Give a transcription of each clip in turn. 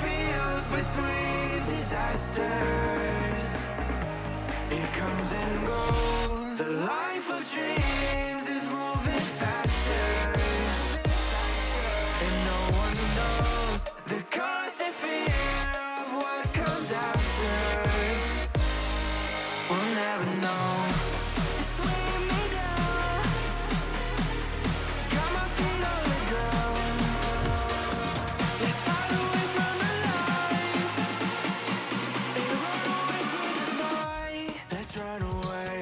feels between disasters. It comes and goes. The life of dreams is moving faster, and no one knows the constant fear of what comes after. We'll never know. It's weighing me down, got my feet on the ground. Let's hide away from the lights and run away from the night. Let's run away.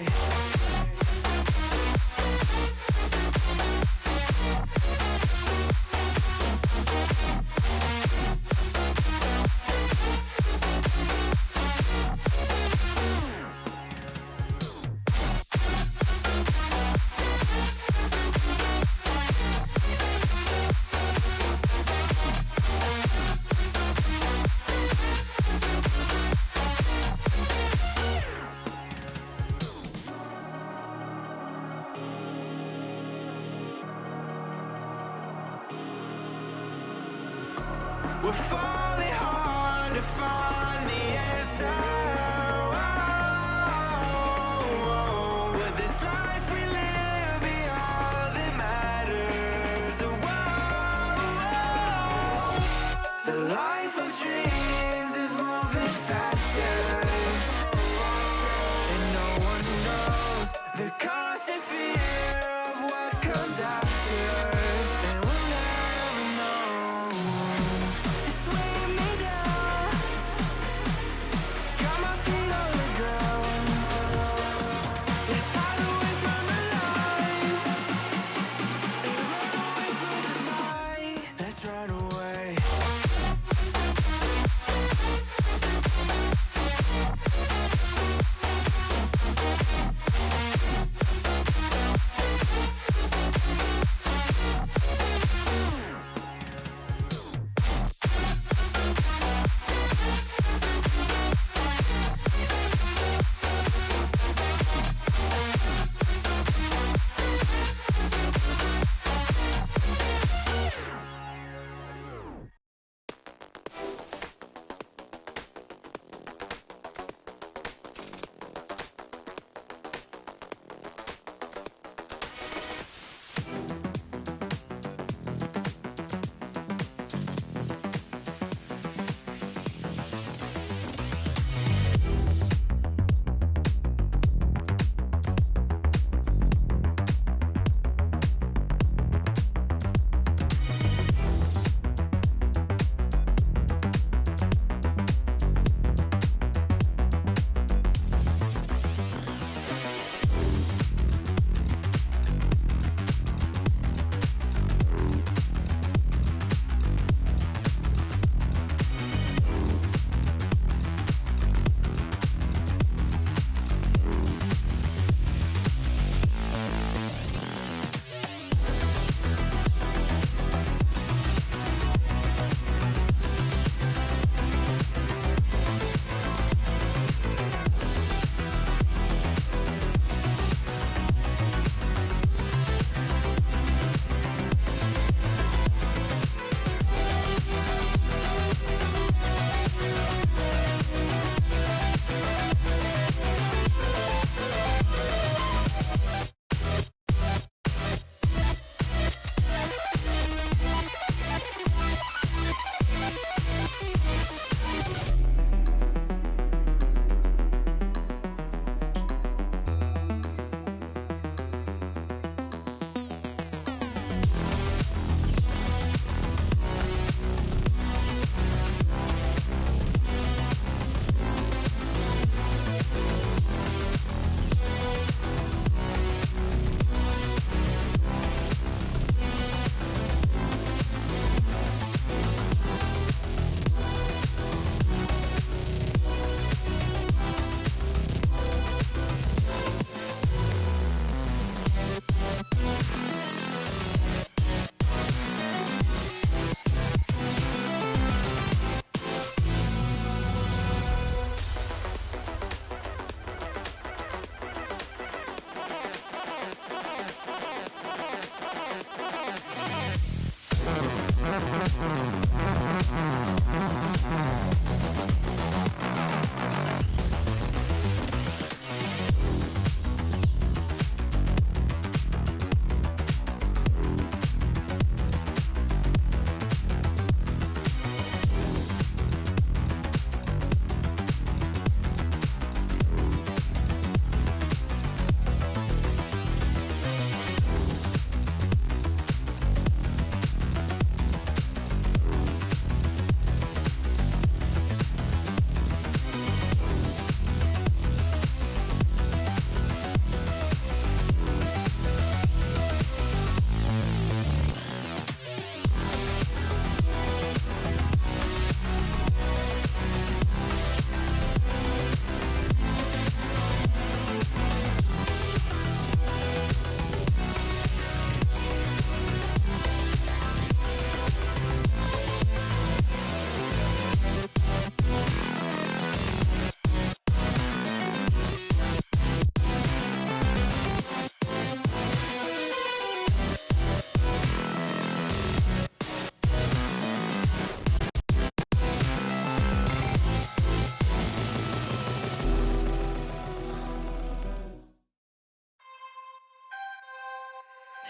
We're falling hard to find the answer. Will this life we live be all that matters? The life of dreams is moving faster, and no one knows the constant fear of what comes after. And we'll never know. It's weighing me down, got my feet on the ground. Let's hide away from the lights and run away from the night. Let's run away.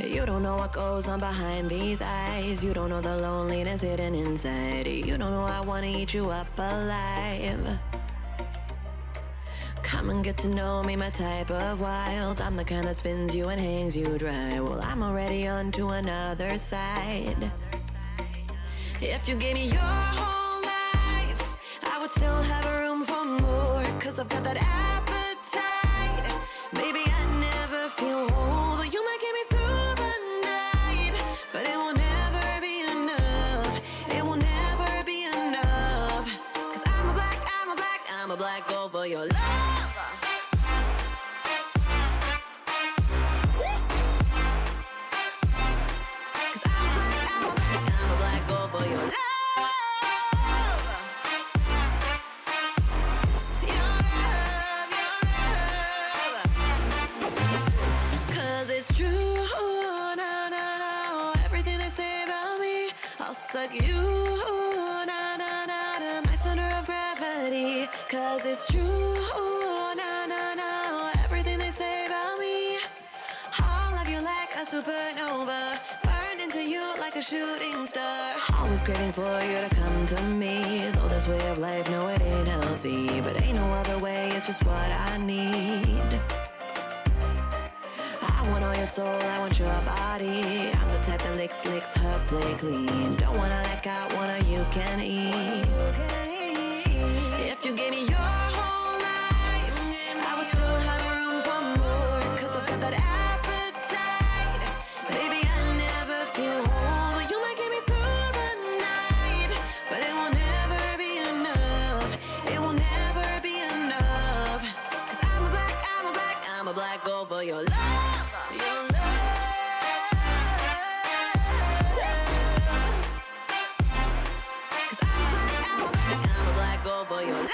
You don't know what goes on behind these eyes. You don't know the loneliness hidden inside. You don't know I wanna eat you up alive. Come and get to know me, my type of wild. I'm the kind that spins you and hangs you dry. Well, I'm already on to another side. If you gave me your whole life, I would still have room for more. Cause I've got that appetite. Baby, I never feel whole. Though you might get me through the night, but it will never be enough. It will never be enough. Cause I'm a black girl for your love. Cause I'm a black girl for your love. It's true, no, no, no. Everything they say about me, I'll suck you, no, no, no, to my center of gravity. Cause it's true, no, no, no. Everything they say about me, I'll love you like a supernova, burned into you like a shooting star. Always craving for you to come to me. Though this way of life, no, it ain't healthy, but ain't no other way, it's just what I need. I want all your soul, I want your body. I'm the type that licks her play clean. Don't wanna let go, wanna you can eat. If you gave me your whole life, I would still have room for more. Cause I've got that appetite. Baby, I never feel whole. You might get me through the night, but it will never be enough. It will never be enough. Cause I'm a black girl for your love. For your love,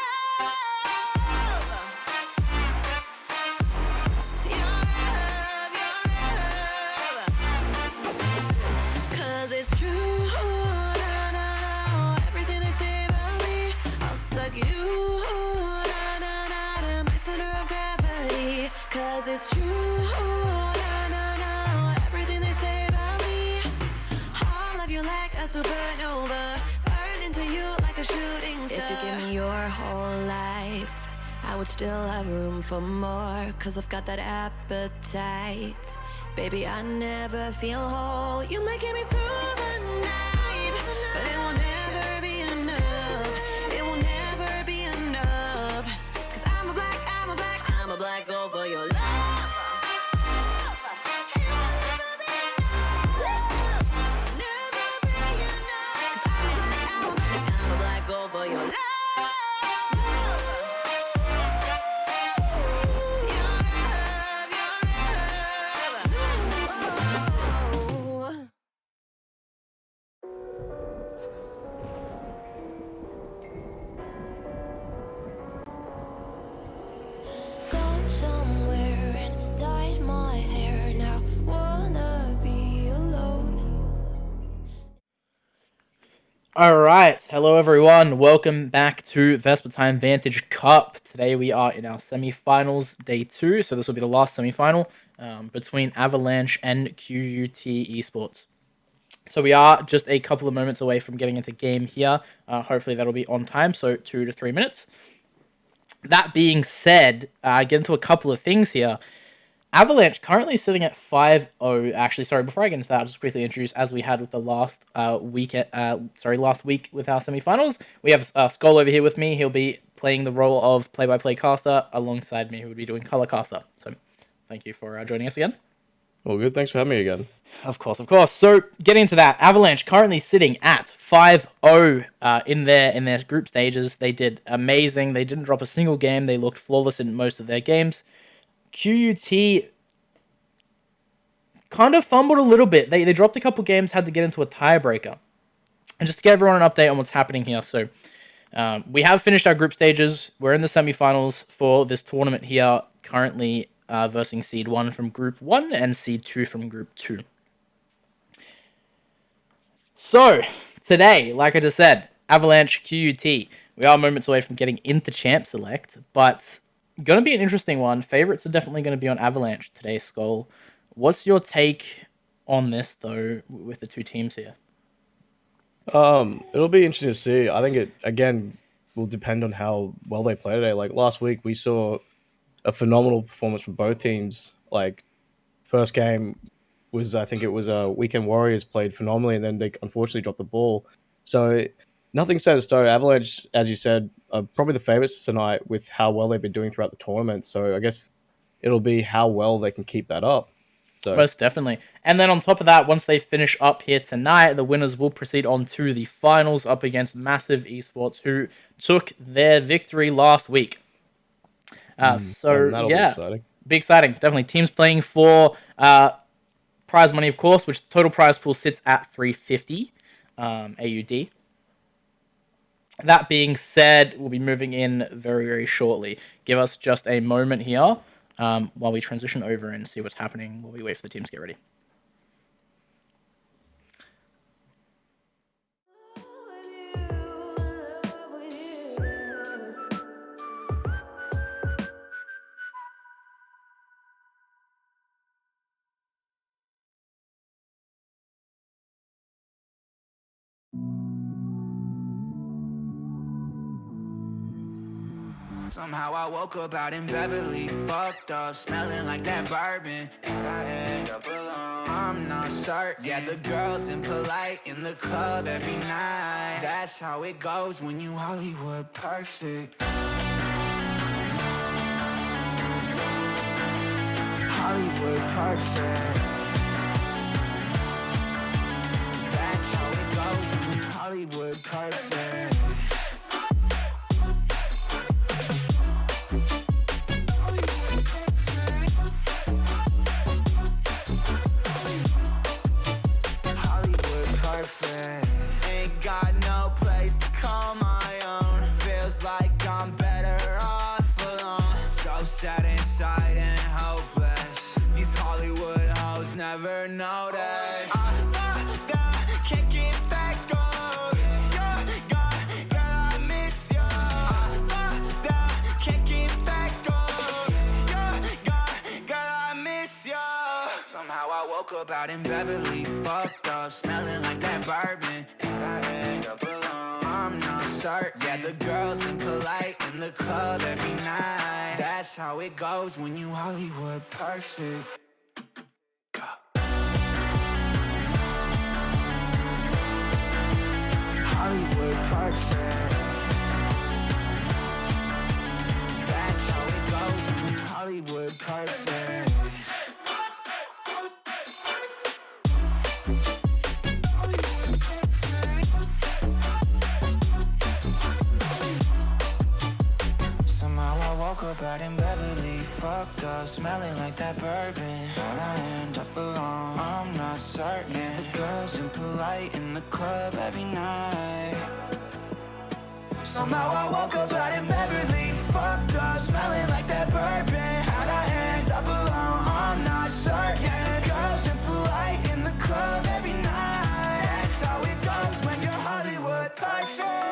cause it's true, no, no, no. Everything they say about me, I'll suck you, no, no, no, to my center of gravity. Cause it's true, no, no, no. Everything they say about me, I'll love you like a supernova, into you like a shooting star. If you give me your whole life, I would still have room for more. Cause I've got that appetite. Baby, I never feel whole. You might get me through the night, but it will never be enough. It will never be enough. Cause I'm a black girl for your love. For your love. Gone somewhere and dyed my hair now. Wanna be alone. Alright, hello everyone, welcome back to Vespertine Vantage Cup. Today we are in our semi-finals, day 2, so this will be the last semi-final between Avalanche and QUT Esports. So we are just a couple of moments away from getting into game here. Hopefully that'll be on time, so 2 to 3 minutes. That being said, get into a couple of things here. Avalanche currently sitting at 5-0. Actually, sorry, before I get into that, I'll just quickly introduce, as we had with the last week with our semi-finals, we have Skull over here with me. He'll be playing the role of play-by-play caster alongside me, who would be doing color caster. So, thank you for joining us again. Well, good. Thanks for having me again. Of course. So, getting into that, Avalanche currently sitting at 5-0 in their group stages. They did amazing. They didn't drop a single game. They looked flawless in most of their games. QUT kind of fumbled a little bit. They dropped a couple games, had to get into a tiebreaker. And just to get everyone an update on what's happening here. So, we have finished our group stages. We're in the semifinals for this tournament here, currently versus Seed 1 from Group 1 and Seed 2 from Group 2. So, today, like I just said, Avalanche, QUT. We are moments away from getting into Champ Select, but going to be an interesting one. Favorites are definitely going to be on Avalanche today, Skull. What's your take on this though with the two teams here? It'll be interesting to see. I think it again will depend on how well they play today. Like last week, we saw a phenomenal performance from both teams. Like first game was, I think it was Weekend Warriors played phenomenally, and then they unfortunately dropped the ball. So nothing set in stone. Avalanche, as you said, are probably the favorites tonight with how well they've been doing throughout the tournament. So I guess it'll be how well they can keep that up. So Most definitely. And then on top of that, once they finish up here tonight, the winners will proceed on to the finals up against Massive Esports, who took their victory last week. So and that'll be yeah, exciting. be exciting. Definitely teams playing for prize money, of course, which total prize pool sits at 350 AUD. That being said, we'll be moving in very, very shortly. Give us just a moment here while we transition over and see what's happening while we wait for the teams to get ready. Somehow I woke up out in Beverly, fucked up, smelling like that bourbon, and I end up alone. I'm not certain. Yeah, the girls impolite in the club every night. That's how it goes when you Hollywood perfect. Hollywood perfect. That's how it goes when you Hollywood perfect. Ain't got no place to call my own. Feels like I'm better off alone. So sad inside and hopeless. These Hollywood hoes never notice. Can't get back on. You're gone, girl, I miss you. Can't get back on. You're gone, girl, I miss you. Somehow I woke up out in Beverly, fucked up, smelling like that bourbon, and I end up alone. I'm not certain. Yeah, the girls impolite in the club every night. That's how it goes when you Hollywood perfect. Hollywood perfect. That's how it goes when you Hollywood perfect. Woke up out in Beverly, fucked up, smelling like that bourbon. How'd I end up alone? I'm not certain. Yeah, the girls impolite in the club every night. Somehow I woke up out in Beverly, fucked up, smelling like that bourbon. How'd I end up alone? I'm not certain. Yeah, the girls impolite in the club every night. That's how it goes when you're Hollywood perfect.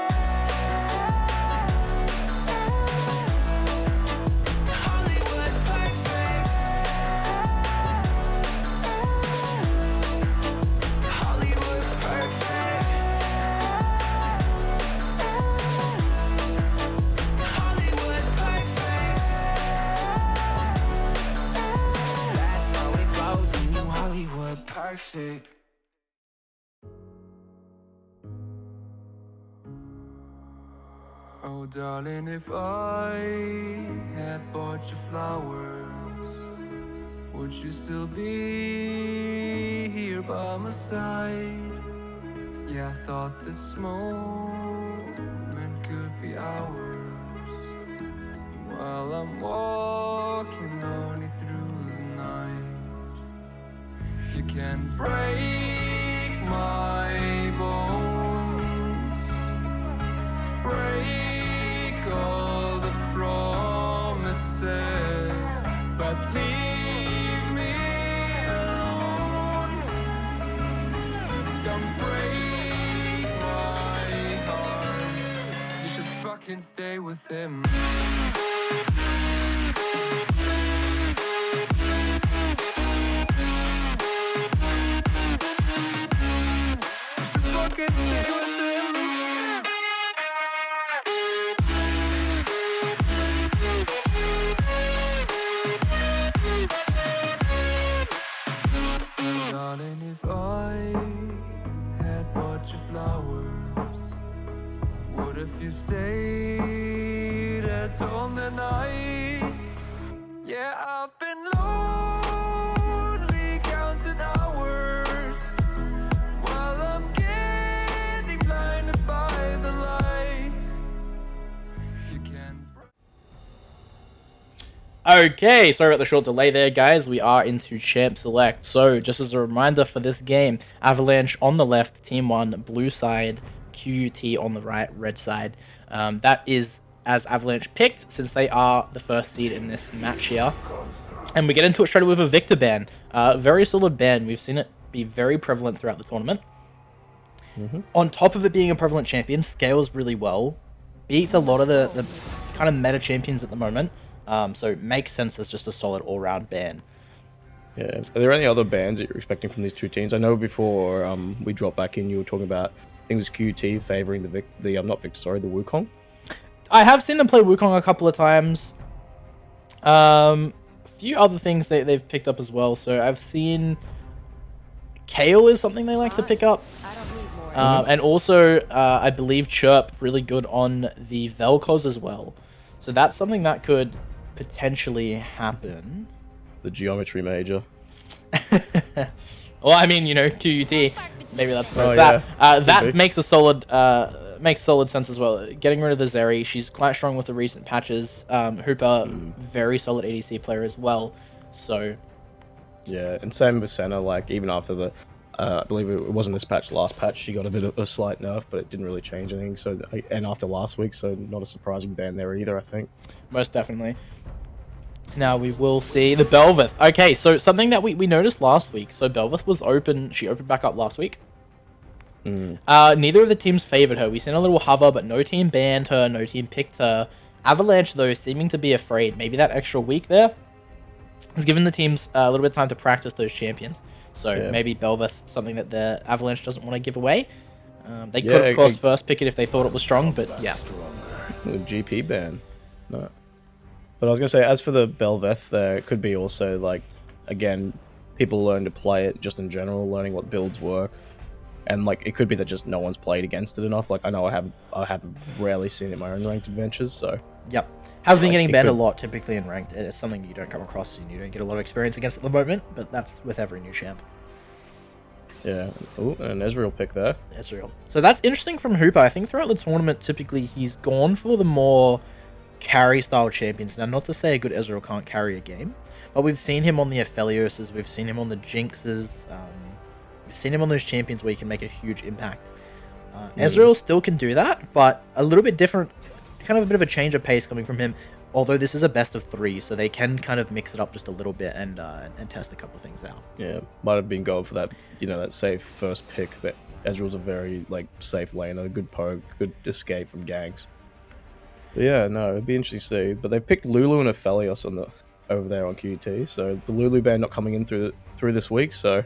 Perfect. Oh darling, if I had bought you flowers, would you still be here by my side? Yeah, I thought this moment could be ours, while I'm walking lonely through the night. You can break my bones, break all the promises, but leave me alone. Don't break my heart. You should fucking stay with him. can stay with him. Darling, if I had bought you flowers, what if you stayed at home that night? Yeah, I've been lonely counting hours while I'm getting blinded by the light. You can. Okay, sorry about the short delay there, guys. We are into Champ Select. So, just as a reminder for this game, Avalanche on the left, Team 1, blue side, QUT on the right, red side. That is as Avalanche picked, since they are the first seed in this match here. And we get into it straight away with a Victor ban. Very solid ban. We've seen it be very prevalent throughout the tournament. On top of it being a prevalent champion, scales really well. Beats a lot of the kind of meta champions at the moment. So it makes sense as just a solid all-round ban. Yeah. Are there any other bans that you're expecting from these two teams? I know before we dropped back in, you were talking about, I think it was QT favoring the Wukong. I have seen them play Wukong a couple of times. A few other things they've picked up as well. So I've seen Kale is something they like to pick up. And also, I believe Chirp really good on the Vel'Koz as well. So that's something that could potentially happen. The Geometry Major. Well, I mean, you know, QUT. Maybe that's Oh, that. yeah. That makes a solid sense as well. Getting rid of the Zeri, she's quite strong with the recent patches. Hooper, very solid ADC player as well. So, Yeah, and same with Senna. Like even after the, I believe it wasn't this patch, last patch, she got a bit of a slight nerf, but it didn't really change anything. So, and after last week, so not a surprising ban there either, I think. most definitely. Now we will see the Belveth. Okay, so something that we noticed last week. So Belveth was open. She opened back up last week. Neither of the teams favored her. We seen a little hover, but no team banned her. No team picked her. Avalanche, though, seeming to be afraid. Maybe that extra week there has given the teams a little bit of time to practice those champions. So Yeah. maybe Belveth, something that the Avalanche doesn't want to give away. They could, of course, first pick it if they thought it was strong, but yeah. The GP ban. No. But I was going to say, as for the Belveth, there could be also, like, again, people learn to play it just in general, learning what builds work. And, like, it could be that just no one's played against it enough. Like, I know I haven't rarely seen it in my own ranked adventures, so... Yep. Has been Like, getting it banned a could- lot, typically in ranked. It's something you don't come across and you don't get a lot of experience against at the moment, but that's with every new champ. Yeah. Ooh, an Ezreal pick there. Ezreal. So that's interesting from Hooper. I think throughout the tournament, typically, he's gone for the more carry-style champions. Now, not to say a good Ezreal can't carry a game, but we've seen him on the Aphelioses, we've seen him on the Jinxes, we've seen him on those champions where he can make a huge impact. Ezreal still can do that, but a little bit different, kind of a bit of a change of pace coming from him, although this is a best of 3, so they can kind of mix it up just a little bit and test a couple of things out. Yeah. Might have been going for that, that safe first pick, but Ezreal's a very, like, safe laner, good poke, good escape from ganks. But yeah, no, it'd be interesting to see. But they picked Lulu and Aphelios over there on QT, so the Lulu ban not coming in through this week, so...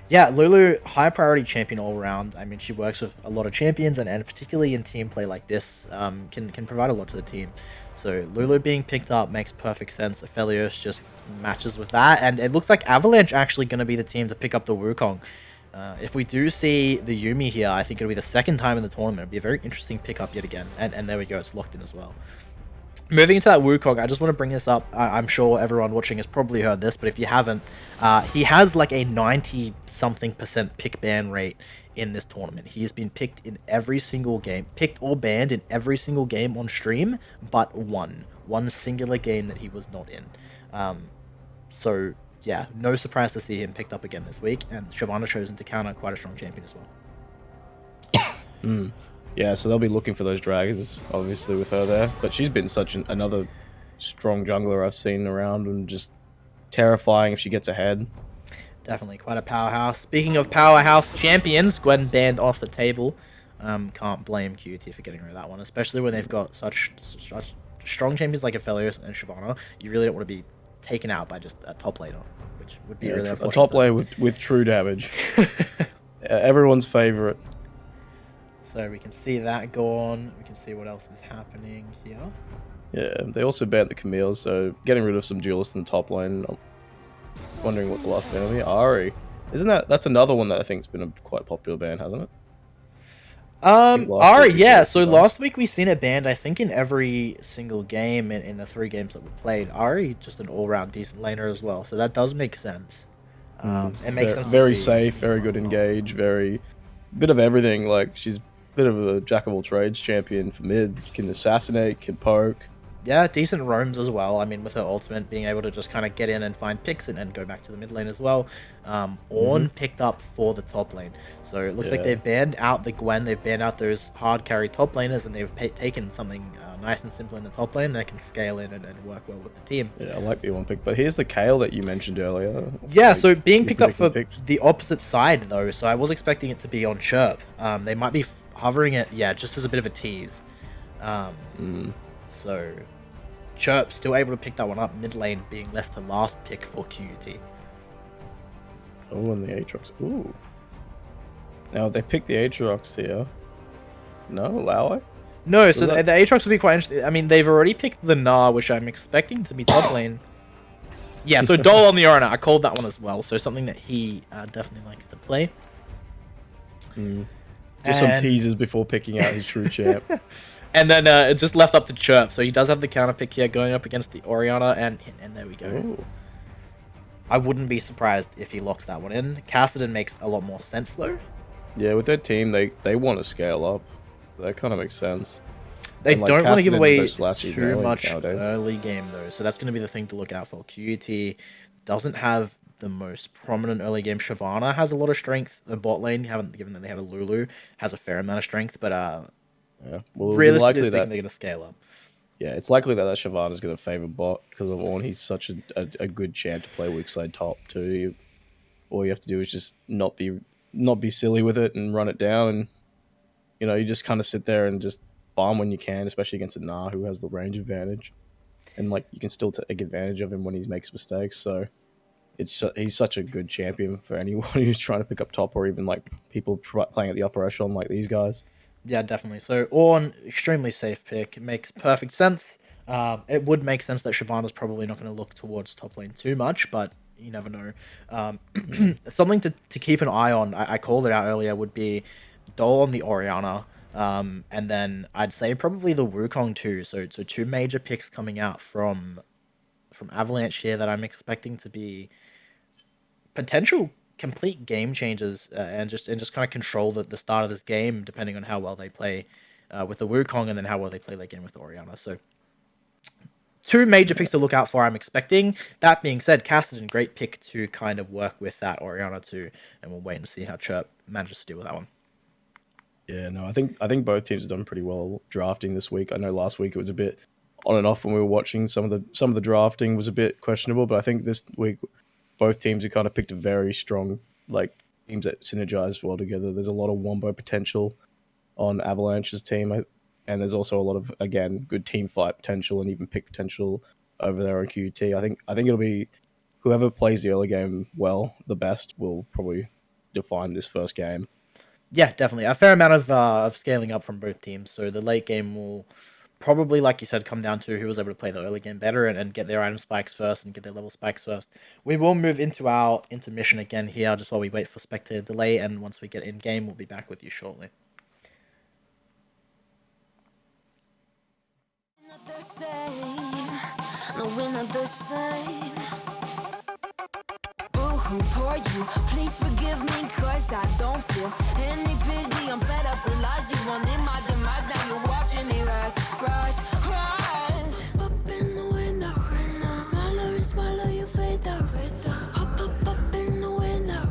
Yeah, Lulu, high priority champion all around. I mean, she works with a lot of champions, and particularly in team play like this, can provide a lot to the team. So Lulu being picked up makes perfect sense. Aphelios just matches with that, and it looks like Avalanche actually going to be the team to pick up the Wukong. If we do see the Yuumi here, I think it'll be the second time in the tournament. It'll be a very interesting pickup yet again, and there we go, it's locked in as well. Moving into that Wukong, I just want to bring this up. I'm sure everyone watching has probably heard this, but if you haven't, he has like a 90-something% pick ban rate in this tournament. He has been picked in every single game, picked or banned in every single game on stream, but one singular game that he was not in. So yeah, no surprise to see him picked up again this week, and Shyvana chosen to counter quite a strong champion as well. Yeah, so they'll be looking for those dragons, obviously, with her there. But she's been such another strong jungler I've seen around, and just terrifying if she gets ahead. Definitely quite a powerhouse. Speaking of powerhouse champions, Gwen banned off the table. Can't blame QT for getting rid of that one, especially when they've got such strong champions like Aphelios and Shyvana. You really don't want to be taken out by just a top laner, which would be really a unfortunate. top lane with true damage. Everyone's favorite. So we can see that go on. We can see what else is happening here. Yeah, they also banned the Camille, so getting rid of some duelists in the top lane. I'm wondering what the last ban will be. Ari. That's another one that I think's been a quite popular ban, hasn't it? last Ari, week we saw yeah. it So banned. last week we seen it banned, I think, in every single game in the 3 games that we played. Ari, just an all-round decent laner as well, so that does make sense. It makes sense. Very to see. safe, very good engage, very bit of everything. Like she's a bit of a jack of all trades champion for mid. Can assassinate, can poke. Yeah, decent roams as well. I mean, with her ultimate, being able to just kind of get in and find picks and go back to the mid lane as well. Ornn picked up for the top lane. So it looks like Yeah. they've banned out the Gwen, they've banned out those hard carry top laners, and they've taken something nice and simple in the top lane that can scale in and work well with the team. Yeah, I like the one pick. But here's the Kale that you mentioned earlier. Yeah, Like, so being you picked up for predicting the opposite side, though, so I was expecting it to be on Chirp. They might be hovering it, yeah, just as a bit of a tease. So Chirp still able to pick that one up, mid lane being left the last pick for QUT. Oh, and the Aatrox. Ooh. Now they picked the Aatrox here. No, allow it. No, so that- the Aatrox will be quite interesting. I mean, they've already picked the Gnar, which I'm expecting to be top lane. Yeah, so Dole on the Orianna, I called that one as well, so something that he definitely likes to play. Just some And- teasers before picking out his true champ. And then it just left up to Chirp, so he does have the counter pick here going up against the Orianna, and there we go. Ooh. I wouldn't be surprised if he locks that one in. Cassidy makes a lot more sense, though. Yeah, with their team, they want to scale up. That kind of makes sense. They And, like, don't want to give Cassidy's away no slouchy too melee much nowadays. early game, though, so that's going to be the thing to look out for. QUT doesn't have the most prominent early game. Shyvana has a lot of strength. The bot lane, given that they have a Lulu, has a fair amount of strength, but Yeah. Well, it'll be realistically likely speaking, that they're going to scale up. yeah, it's likely that Shyvana's going to favor bot because of Ornn. He's such a good champ to play weak side top too. All you have to do is just not be silly with it and run it down, and you just kind of sit there and just farm when you can, especially against a Gnar who has the range advantage, and like you can still take advantage of him when he makes mistakes. So he's such a good champion for anyone who's trying to pick up top, or even like people playing at the upper echelon like these guys. Yeah, definitely. So Ornn, extremely safe pick. It makes perfect sense. It would make sense that Shyvana's probably not going to look towards top lane too much, but you never know. Something to keep an eye on, I called it out earlier, would be Dole on the Orianna, and then I'd say probably the Wukong too. So 2 major picks coming out from Avalanche here that I'm expecting to be potential complete game changers, and just kind of control the start of this game depending on how well they play with the Wukong, and then how well they play their game with the Orianna. So 2 major picks to look out for, I'm expecting. That being said, Cassidy, great pick to kind of work with that Orianna too, and we'll wait and see how Chirp manages to deal with that one. Yeah, no, I think both teams have done pretty well drafting this week. I know last week it was a bit on and off when we were watching. Some of the drafting was a bit questionable, but I think this week both teams have kind of picked a very strong like teams that synergize well together. There's a lot of wombo potential on Avalanche's team, and there's also a lot of, again, good team fight potential and even pick potential over there on QUT. I think it'll be whoever plays the early game well the best will probably define this first game. Yeah, definitely. A fair amount of scaling up from both teams. So the late game will probably, like you said, come down to who was able to play the early game better and get their item spikes first and get their level spikes first. We will move into our intermission again here just while we wait for spectator delay, and once we get in game, we'll be back with you shortly. Not the same. No, we're not the same. Boo-hoo, poor you. Please forgive me, cause I don't feel any pity. I'm fed up with lies. You wanted my demise. Now you're watching me rise, rise, rise. Up in the window. Smaller and smaller, you fade out. Up in the window.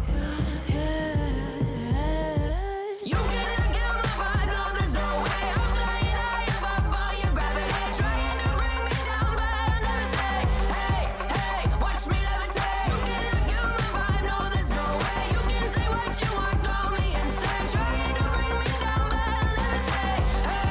You cannot get my vibe. No, there's no way. I'm flying high above all your gravity. Trying to bring me down, but I'll never stay. Hey, hey, watch me levitate. You cannot get my vibe. No, there's no way. You can say what you want, call me insane. Trying to bring me down, but I'll never stay. Hey,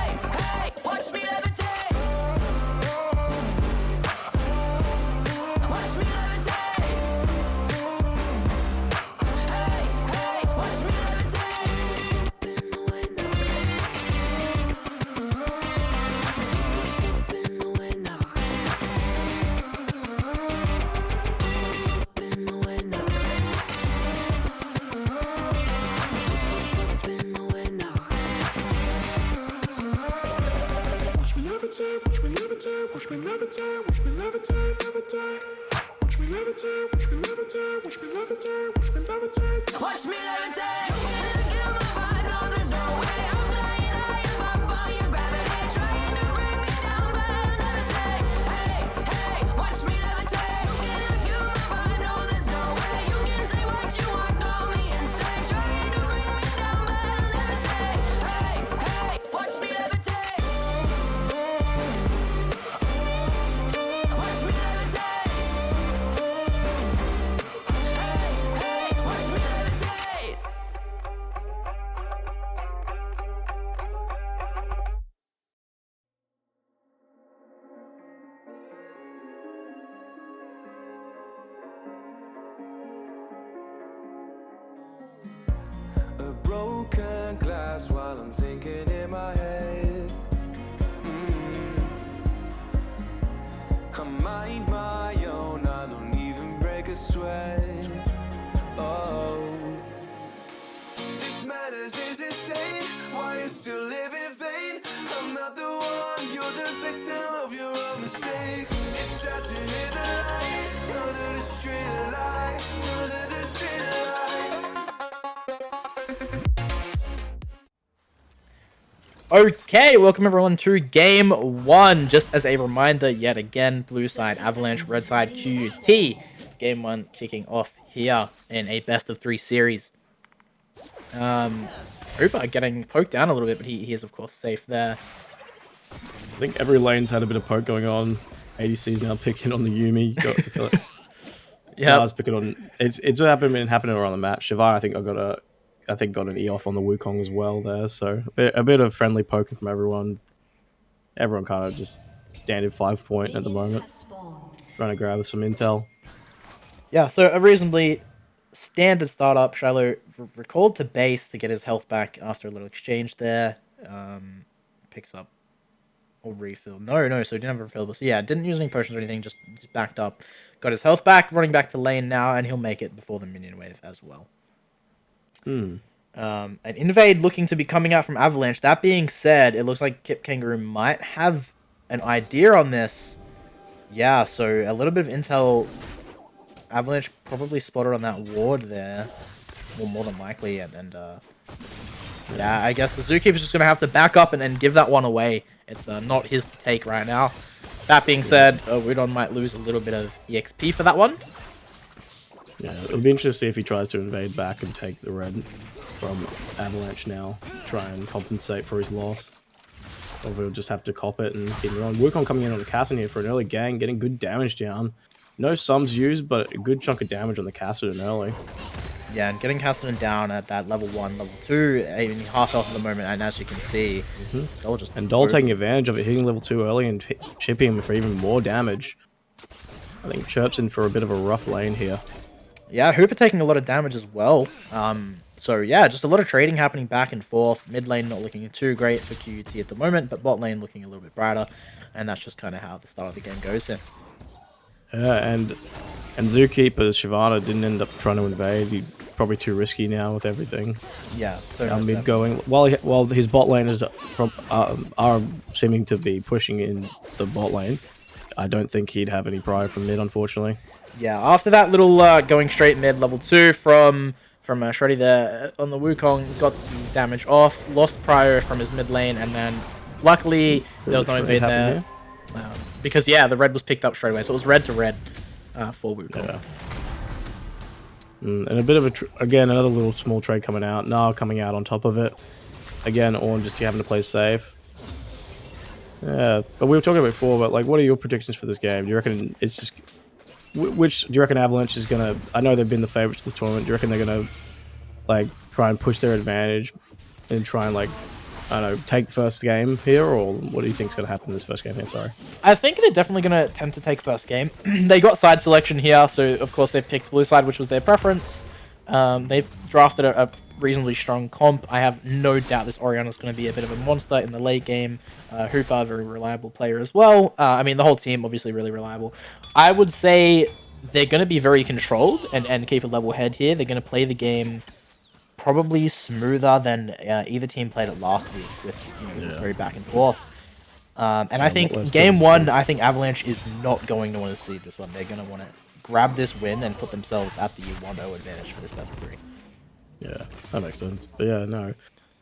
fast while I'm thinking in my head. I mind my own, I don't even break a sweat. Oh, this madness is insane. Why you still live in vain? I'm not the one, you're the victim of your own mistakes. It's sad to hear the lights under the street lights, under the street lights. Okay, welcome everyone to Game 1. Just as a reminder, yet again, blue side Avalanche, red side QUT. Game 1 kicking off here in a best-of-3 series. Hooper getting poked down a little bit, but he is, of course, safe there. I think every lane's had a bit of poke going on. ADC's now picking on the Yumi. Yeah, picking on. It's happening around the map. Shivar, I think got an E off on the Wukong as well there. So a bit of friendly poking from everyone. Everyone kind of just standing 5 point at the moment, trying to grab some intel. Yeah, so a reasonably standard startup. Shiloh recalled to base to get his health back after a little exchange there. Picks up or refill. No, so he didn't have a refill. So yeah, didn't use any potions or anything, just backed up. Got his health back, running back to lane now, and he'll make it before the minion wave as well. An invade looking to be coming out from Avalanche. That being said, it looks like Kip Kangaroo might have an idea on this. Yeah, so a little bit of intel. Avalanche probably spotted on that ward there. Well, more than likely. And yeah, I guess the Zookeeper's just going to have to back up and give that one away. It's not his to take right now. That being said, Wudon might lose a little bit of EXP for that one. Yeah, it'll be interesting to see if he tries to invade back and take the red from Avalanche now. Try and compensate for his loss. Or we'll just have to cop it and keep it on. Wukong coming in on the Castle here for an early gang, getting good damage down. No sums used, but a good chunk of damage on the Castle early. Yeah, and getting Cassidy down at that level 1, level 2, even half health at the moment, and as you can see, Dole just... And Dole taking advantage of it, hitting level 2 early and chipping him for even more damage. I think Chirp's in for a bit of a rough lane here. Yeah, Hooper taking a lot of damage as well. So yeah, just a lot of trading happening back and forth. Mid lane not looking too great for QUT at the moment, but bot lane looking a little bit brighter. And that's just kind of how the start of the game goes here. Yeah, and Zookeeper Shyvana didn't end up trying to invade. He's probably too risky now with everything. Yeah, so now mid going while his bot lane is are seeming to be pushing in the bot lane. I don't think he'd have any prior from mid, unfortunately. Yeah, after that little going straight mid level 2 from Shreddy there on the Wukong, got the damage off, lost prior from his mid lane, and then luckily there was no invade there. Because yeah, the red was picked up straight away, so it was red to red for Wukong. Yeah. And a bit of again another little small trade coming out. Nah coming out on top of it. Again, Ornn just having to play safe. Yeah, but we were talking about it before. But like, what are your predictions for this game? Do you reckon it's just which do you reckon Avalanche is gonna? I know they've been the favorites of this tournament. Do you reckon they're gonna like try and push their advantage and try and like I don't know take first game here, or what do you think is gonna happen in this first game here? Sorry, I think they're definitely gonna attempt to take first game. They got side selection here, so of course they've picked blue side, which was their preference. They've drafted a reasonably strong comp. I have no doubt this Orianna's going to be a bit of a monster in the late game. Hooper, a very reliable player as well. I mean, the whole team obviously really reliable. I would say they're going to be very controlled and keep a level head here. They're going to play the game probably smoother than either team played it last week with very back and forth. And I think game 1, I think Avalanche is not going to want to see this one. They're going to want to grab this win and put themselves at the 1-0 advantage for this best of 3. Yeah, that makes sense. But yeah, no.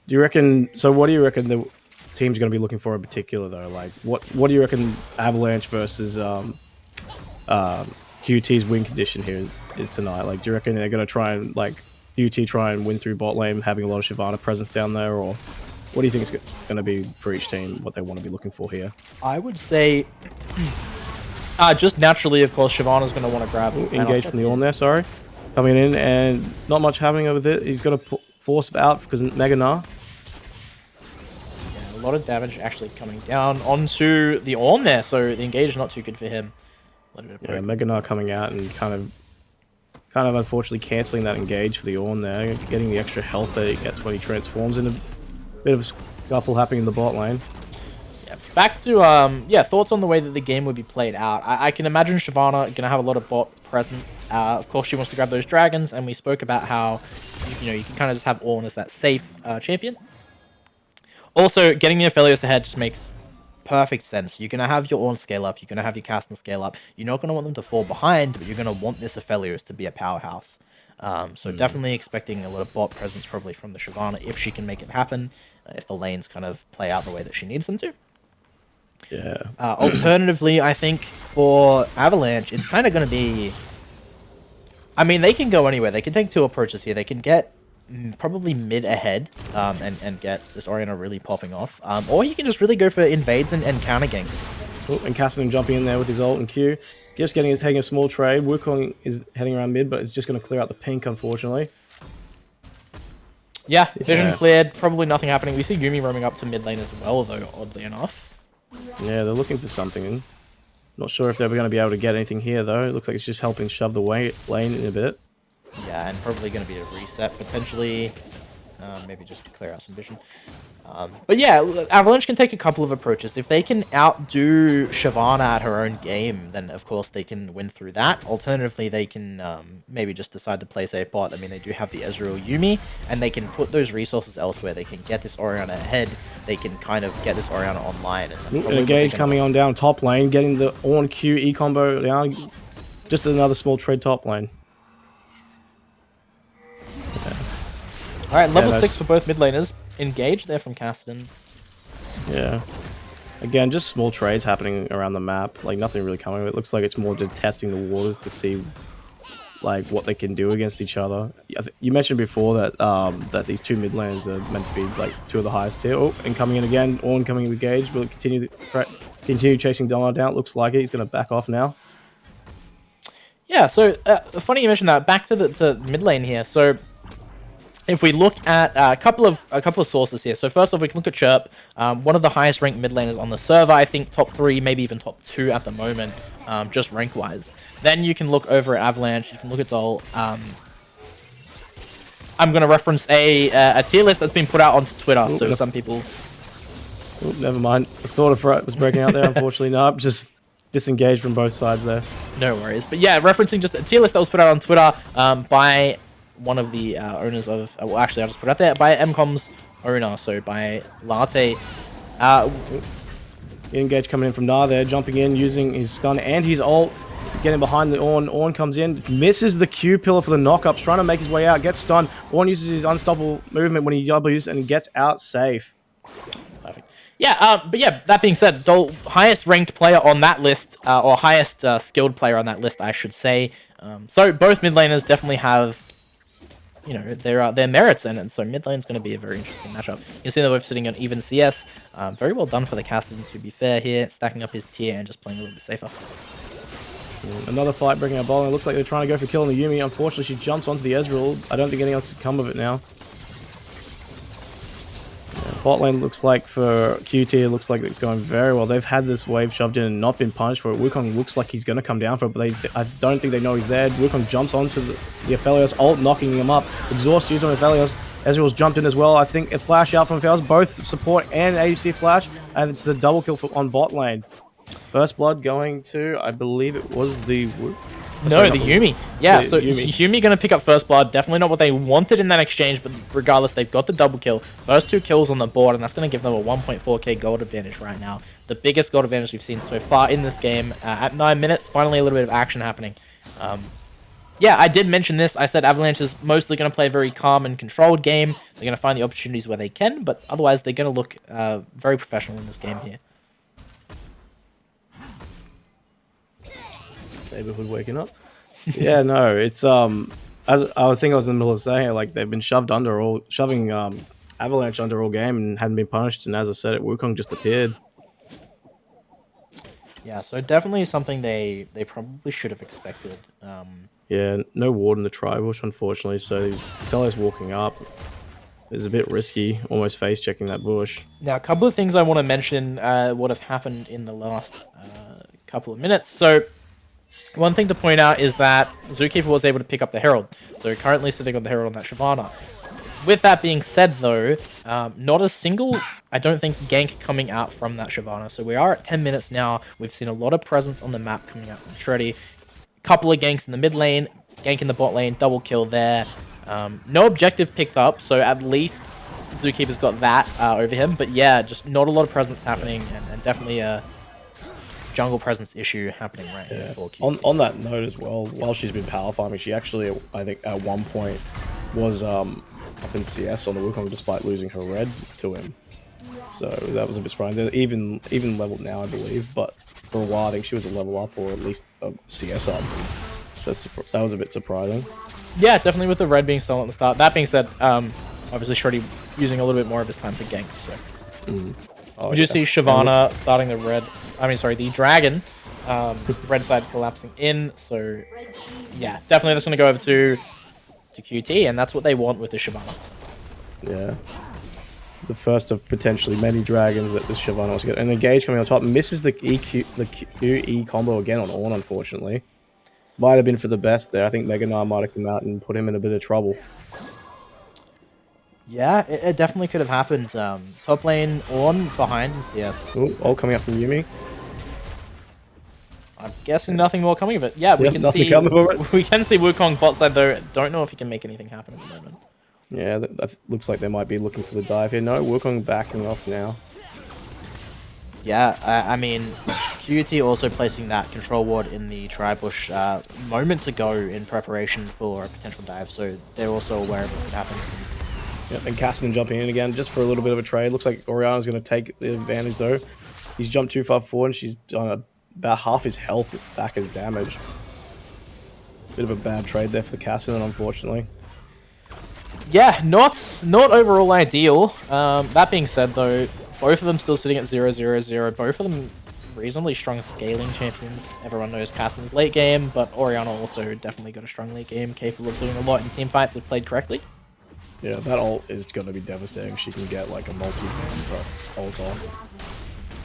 Do you reckon? So, what do you reckon the team's going to be looking for in particular, though? Like, what do you reckon Avalanche versus QT's win condition here is tonight? Like, do you reckon they're going to try and like QT try and win through bot lane, having a lot of Shyvana presence down there, or what do you think is going to be for each team? What they want to be looking for here? I would say, just naturally, of course, Shyvana's going to want to grab engage from the Ornn there. Sorry. Coming in and not much happening over there. He's going to force out because Mega Gnar. Yeah, a lot of damage actually coming down onto the Ornn there, so the engage is not too good for him. Yeah, Mega Gnar coming out and kind of unfortunately cancelling that engage for the Ornn there, getting the extra health that he gets when he transforms into Bit of scuffle happening in the bot lane. Yeah. Back to thoughts on the way that the game would be played out. I can imagine Shyvana gonna have a lot of bot presence. Of course, she wants to grab those dragons, and we spoke about how you can kind of just have Ornn as that safe champion. Also, getting the Aphelios ahead just makes perfect sense. You're going to have your Ornn scale up. You're going to have your Caston scale up. You're not going to want them to fall behind, but you're going to want this Aphelios to be a powerhouse. So definitely expecting a lot of bot presence probably from the Shyvana if she can make it happen, if the lanes kind of play out the way that she needs them to. Yeah. Alternatively, I think for Avalanche, it's kind of going to be... I mean, they can go anywhere. They can take two approaches here. They can get probably mid ahead and get this Orianna really popping off. Or you can just really go for invades and counter ganks. Oh, and Cassidy jumping in there with his ult and Q. Just taking a small trade. Wukong is heading around mid, but it's just going to clear out the pink, unfortunately. Yeah, vision cleared. Probably nothing happening. We see Yuumi roaming up to mid lane as well, though, oddly enough. Yeah, they're looking for something. Not sure if they're going to be able to get anything here, though. It looks like it's just helping shove the lane in a bit. Yeah, and probably going to be a reset, potentially. Maybe just to clear out some vision. But yeah, Avalanche can take a couple of approaches. If they can outdo Shyvana at her own game, then of course they can win through that. Alternatively, they can maybe just decide to play safe bot. I mean, they do have the Ezreal Yuumi, and they can put those resources elsewhere. They can get this Orianna ahead. They can kind of get this Orianna online. And Engage coming on down top lane, getting the Ornn Q E combo down. Just another small trade top lane. Alright, level 6 for both mid laners. Engage there from Caston. Yeah. Again, just small trades happening around the map. Like, nothing really coming. It looks like it's more just testing the waters to see, like, what they can do against each other. You mentioned before that that these two mid laners are meant to be, like, two of the highest tier. Oh, and coming in again. Ornn coming in with Gage. Will continue chasing Donald down. Looks like it. He's going to back off now. Yeah, so, funny you mentioned that. Back to the mid lane here. So... if we look at a couple of sources here, so first off, we can look at Chirp, one of the highest ranked mid laners on the server. I think top 3, maybe even top 2 at the moment, just rank wise. Then you can look over at Avalanche. You can look at Dol. I'm going to reference a tier list that's been put out onto Twitter. Ooh, so some people. Ooh, never mind. I thought a threat was breaking out there. Unfortunately, no. Just disengaged from both sides there. No worries, but yeah, referencing just a tier list that was put out on Twitter by one of the owners of, well, actually, I'll just put it out there, by MCOM's owner, so by Latte. Engage coming in from Nar there, jumping in, using his stun and his ult, getting behind the Ornn. Ornn comes in, misses the Q pillar for the knockups, trying to make his way out, gets stunned. Ornn uses his unstoppable movement when he W's and gets out safe. Perfect. Yeah, but yeah, that being said, Dol, highest ranked player on that list, or highest skilled player on that list, I should say. So both mid laners definitely have, you know, their merits in it, so mid lane's going to be a very interesting matchup. You can see they're both sitting on even CS. Very well done for the Caston, to be fair here, stacking up his tier and just playing a little bit safer. Another fight breaking up bowling. It looks like they're trying to go for killing the Yuumi. Unfortunately, she jumps onto the Ezreal. I don't think anything else can come of it now. Bot lane looks like for QT, it looks like it's going very well. They've had this wave shoved in and not been punished for it. Wukong looks like he's going to come down for it, but I don't think they know he's there. Wukong jumps onto the Aphelios ult, knocking him up. Exhaust used on Aphelios. Ezreal's jumped in as well. I think a flash out from Aphelios, both support and ADC flash, and it's the double kill on bot lane. First blood going to, I believe it was the... No, the Yuumi. Yeah, so Yuumi. Yuumi going to pick up first blood. Definitely not what they wanted in that exchange, but regardless, they've got the double kill. First 2 kills on the board, and that's going to give them a 1.4k gold advantage right now. The biggest gold advantage we've seen so far in this game. At 9 minutes, finally a little bit of action happening. Yeah, I did mention this. I said Avalanche is mostly going to play a very calm and controlled game. They're going to find the opportunities where they can, but otherwise they're going to look very professional in this game here. Neighborhood waking up. Yeah, no, it's as I think I was in the middle of saying it, like they've been shoving Avalanche under all game and hadn't been punished, and as I said, Wukong just appeared. Yeah, so definitely something they probably should have expected. Yeah, no ward in the tri-bush, unfortunately, so fellows walking up is a bit risky, almost face checking that bush. Now, a couple of things I want to mention what have happened in the last couple of minutes. So one thing to point out is that Zookeeper was able to pick up the Herald. So currently sitting on the Herald on that Shyvana. with that being said, though, not a single, I don't think, gank coming out from that Shyvana. So we are at 10 minutes now. We've seen a lot of presence on the map coming out from Shreddy. Couple of ganks in the mid lane, gank in the bot lane, double kill there. No objective picked up, so at least Zookeeper's got that over him. But yeah, just not a lot of presence happening, and definitely a jungle presence issue happening right here for QUT. On that note as well, while she's been power farming, she actually, I think, at one point was up in CS on the Wukong despite losing her red to him. So that was a bit surprising. They're even leveled now, I believe, but for a while I think she was a level up or at least a CS up. So that was a bit surprising. Yeah, definitely with the red being stolen at the start. That being said, obviously Shreddy using a little bit more of his time for ganks. So we do see Shyvana starting the dragon, red side collapsing in. So yeah, definitely that's going to go over to QT, and that's what they want with the Shyvana. Yeah. The first of potentially many dragons that this Shyvana wants to get. And Engage coming on top, misses the QE combo again on Ornn, unfortunately. Might have been for the best there. I think Mega Knight might have come out and put him in a bit of trouble. Yeah, it definitely could have happened. Top lane Ornn behind in CS. Ooh, all coming up from Yuumi. I'm guessing nothing more coming of it. Yeah, we can see Wukong bot side though. Don't know if he can make anything happen at the moment. Yeah, that looks like they might be looking for the dive here. No, Wukong backing off now. Yeah, I mean, QUT also placing that control ward in the tri-bush moments ago in preparation for a potential dive, so they're also aware of what could happen. Yep, and Cassidy jumping in again just for a little bit of a trade. Looks like Oriana's going to take the advantage though. He's jumped too far forward and she's on about half his health back as damage. Bit of a bad trade there for the Cassidy, unfortunately. Yeah, not overall ideal. That being said though, both of them still sitting at 0-0-0. Both of them reasonably strong scaling champions. Everyone knows Cassidy's late game, but Oriana also definitely got a strong late game, capable of doing a lot in team fights if played correctly. Yeah, that ult is going to be devastating. She can get like a multi-man ult off.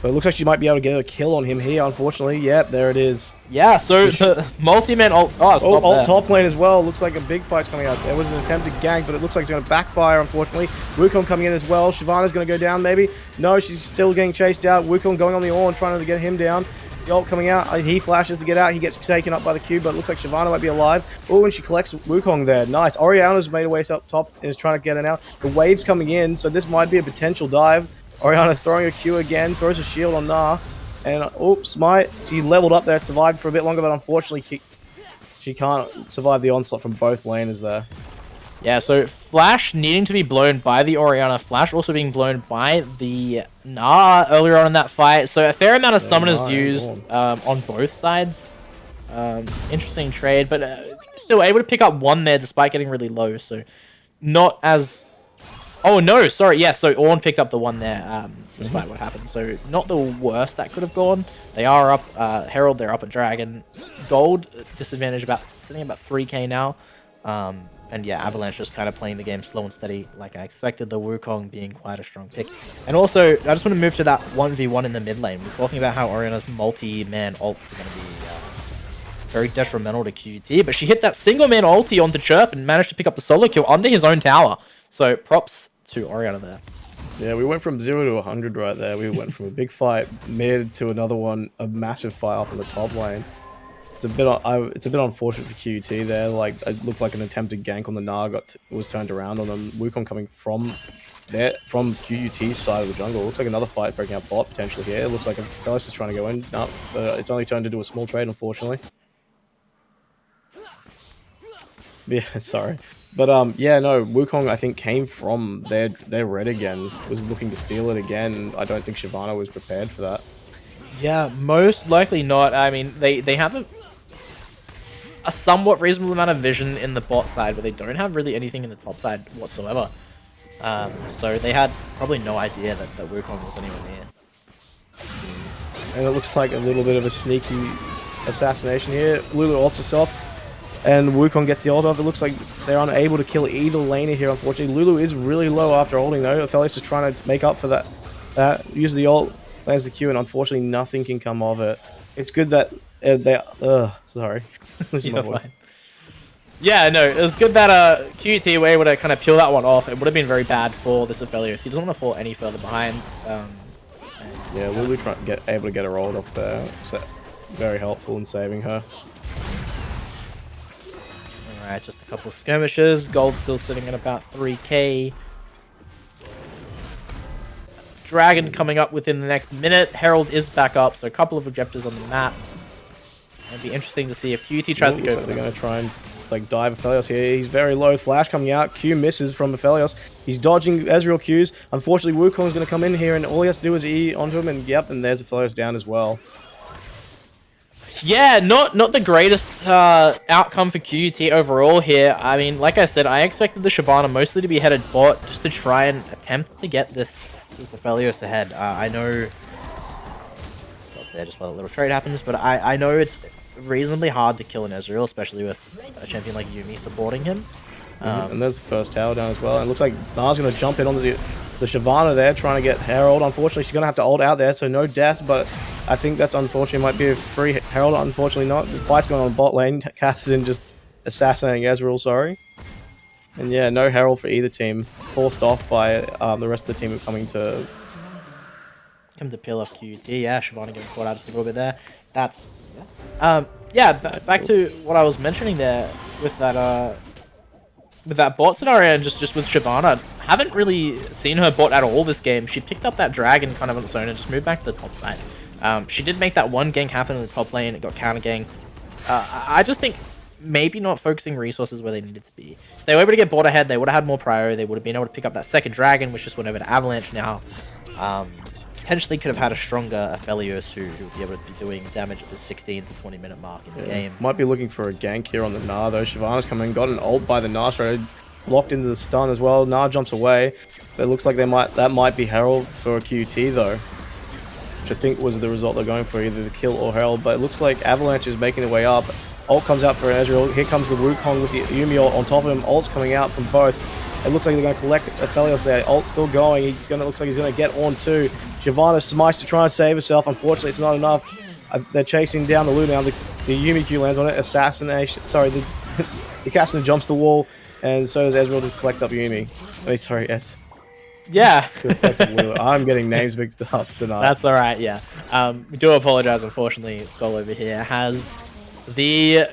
But it looks like she might be able to get a kill on him here, unfortunately. Yeah, there it is. Yeah, so the multi-man ult... Oh, ult top lane as well. Looks like a big fight's coming out. There was an attempted gank, but it looks like it's going to backfire, unfortunately. Wukong coming in as well. Shyvana's going to go down, maybe. No, she's still getting chased out. Wukong going on the Ornn, trying to get him down. The ult coming out. He flashes to get out. He gets taken up by the Q, but it looks like Shyvana might be alive. Oh, and she collects Wukong there. Nice. Oriana's made her way up top and is trying to get it out. The wave's coming in, so this might be a potential dive. Oriana's throwing a Q again, throws a shield on Nah, and Smite, she leveled up there, survived for a bit longer, but unfortunately she can't survive the onslaught from both laners there. Yeah, so Flash needing to be blown by the Oriana, Flash also being blown by the Nah earlier on in that fight, so a fair amount of summoners used on both sides. Interesting trade, but still able to pick up one there despite getting really low, so not as... Oh no, sorry, yeah, so Ornn picked up the one there, despite what happened. So not the worst that could have gone. They are up, Herald, they're up at Dragon. Gold, disadvantage sitting about 3k now. And yeah, Avalanche just kind of playing the game slow and steady like I expected, the Wukong being quite a strong pick. And also, I just want to move to that 1v1 in the mid lane. We're talking about how Oriana's multi-man ults are going to be very detrimental to QT, but she hit that single-man ulti onto Chirp and managed to pick up the solo kill under his own tower. So props to Oriana there. Yeah, we went from 0 to 100 right there. We went from a big fight mid to another one, a massive fight up in the top lane. It's a bit unfortunate for QT there. Like it looked like an attempted gank on the Nah was turned around on them. Wukong coming from QUT's side of the jungle. Looks like another fight breaking out bot potentially here. It looks like Felix is trying to go in. No, it's only turned into a small trade, unfortunately. Yeah, sorry. But yeah, no, Wukong I think came from their red again, was looking to steal it again. I don't think Shyvana was prepared for that. Yeah, most likely not. I mean, they have a somewhat reasonable amount of vision in the bot side, but they don't have really anything in the top side whatsoever. So they had probably no idea that Wukong was anywhere near. And it looks like a little bit of a sneaky assassination here. Lulu ults herself. And Wukong gets the ult off. It looks like they're unable to kill either laner here, unfortunately. Lulu is really low after ulting, though. Felix is trying to make up for that. Use the ult, lands the Q, and unfortunately nothing can come of it. It's good that sorry. Losing my voice. Yeah, no, it was good that QUT were able to kind of peel that one off. It would have been very bad for this Aphelios. He doesn't want to fall any further behind. Yeah, Lulu able to get her ult off there. So very helpful in saving her. Alright, just a couple of skirmishes. Gold still sitting at about 3k. Dragon coming up within the next minute. Herald is back up, so a couple of objectives on the map. It'd be interesting to see if QUT tries to go for They're going to try and like dive Aphelios here. He's very low. Flash coming out. Q misses from Aphelios. He's dodging Ezreal Qs. Unfortunately, Wukong's going to come in here, and all he has to do is E onto him, and yep, and there's Aphelios down as well. Yeah, not the greatest outcome for QUT overall here. I mean, like I said, I expected the Shyvana mostly to be headed bot just to try and attempt to get this Aphelios ahead. I know... Stop there just while the little trade happens, but I know it's reasonably hard to kill an Ezreal, especially with a champion like Yuumi supporting him. And there's the first tower down as well. And it looks like Na's going to jump in on the Shyvana there, trying to get Herald. Unfortunately, she's going to have to ult out there, so no deaths, but I think that's unfortunately might be a free Herald. Unfortunately not. The fight's going on in bot lane. Cassidy just assassinating Ezreal, sorry. And yeah, no Herald for either team. Forced off by the rest of the team coming to... Come to peel off QUT. Yeah, Shyvana getting caught out just a little bit there. That's... Yeah, back to what I was mentioning there with that bot scenario and just with Shyvana. Haven't really seen her bot at all this game. She picked up that dragon kind of on its own and just moved back to the top side. She did make that one gank happen in the top lane. It got counter ganked. I just think maybe not focusing resources where they needed to be. If they were able to get bot ahead, they would have had more priority. They would have been able to pick up that second dragon, which just went over to Avalanche now. Potentially could have had a stronger Aphelios who would be able to be doing damage at the 16 to 20 minute mark in the game. Might be looking for a gank here on the Gnar though. Shyvana's coming, got an ult by the Gnar, locked into the stun as well. Gnar jumps away. But it looks like that might be Herald for a QT though, which I think was the result they're going for, either the kill or Herald. But it looks like Avalanche is making their way up. Ult comes out for Ezreal. Here comes the Wukong with the Yuumi ult on top of him. Ult's coming out from both. It looks like they're going to collect Aphelios there. Ult's still going. Looks like he's going to get on too. Shyvana smites to try and save herself. Unfortunately, it's not enough. They're chasing down the Lulu now. The Yuumi Q lands on it. Assassination. Sorry, the Cassidy jumps the wall, and so does Ezreal to collect up Yuumi. Sorry, yes. Yeah. I'm getting names mixed up tonight. That's alright, yeah. We do apologize, unfortunately. Skull over here has the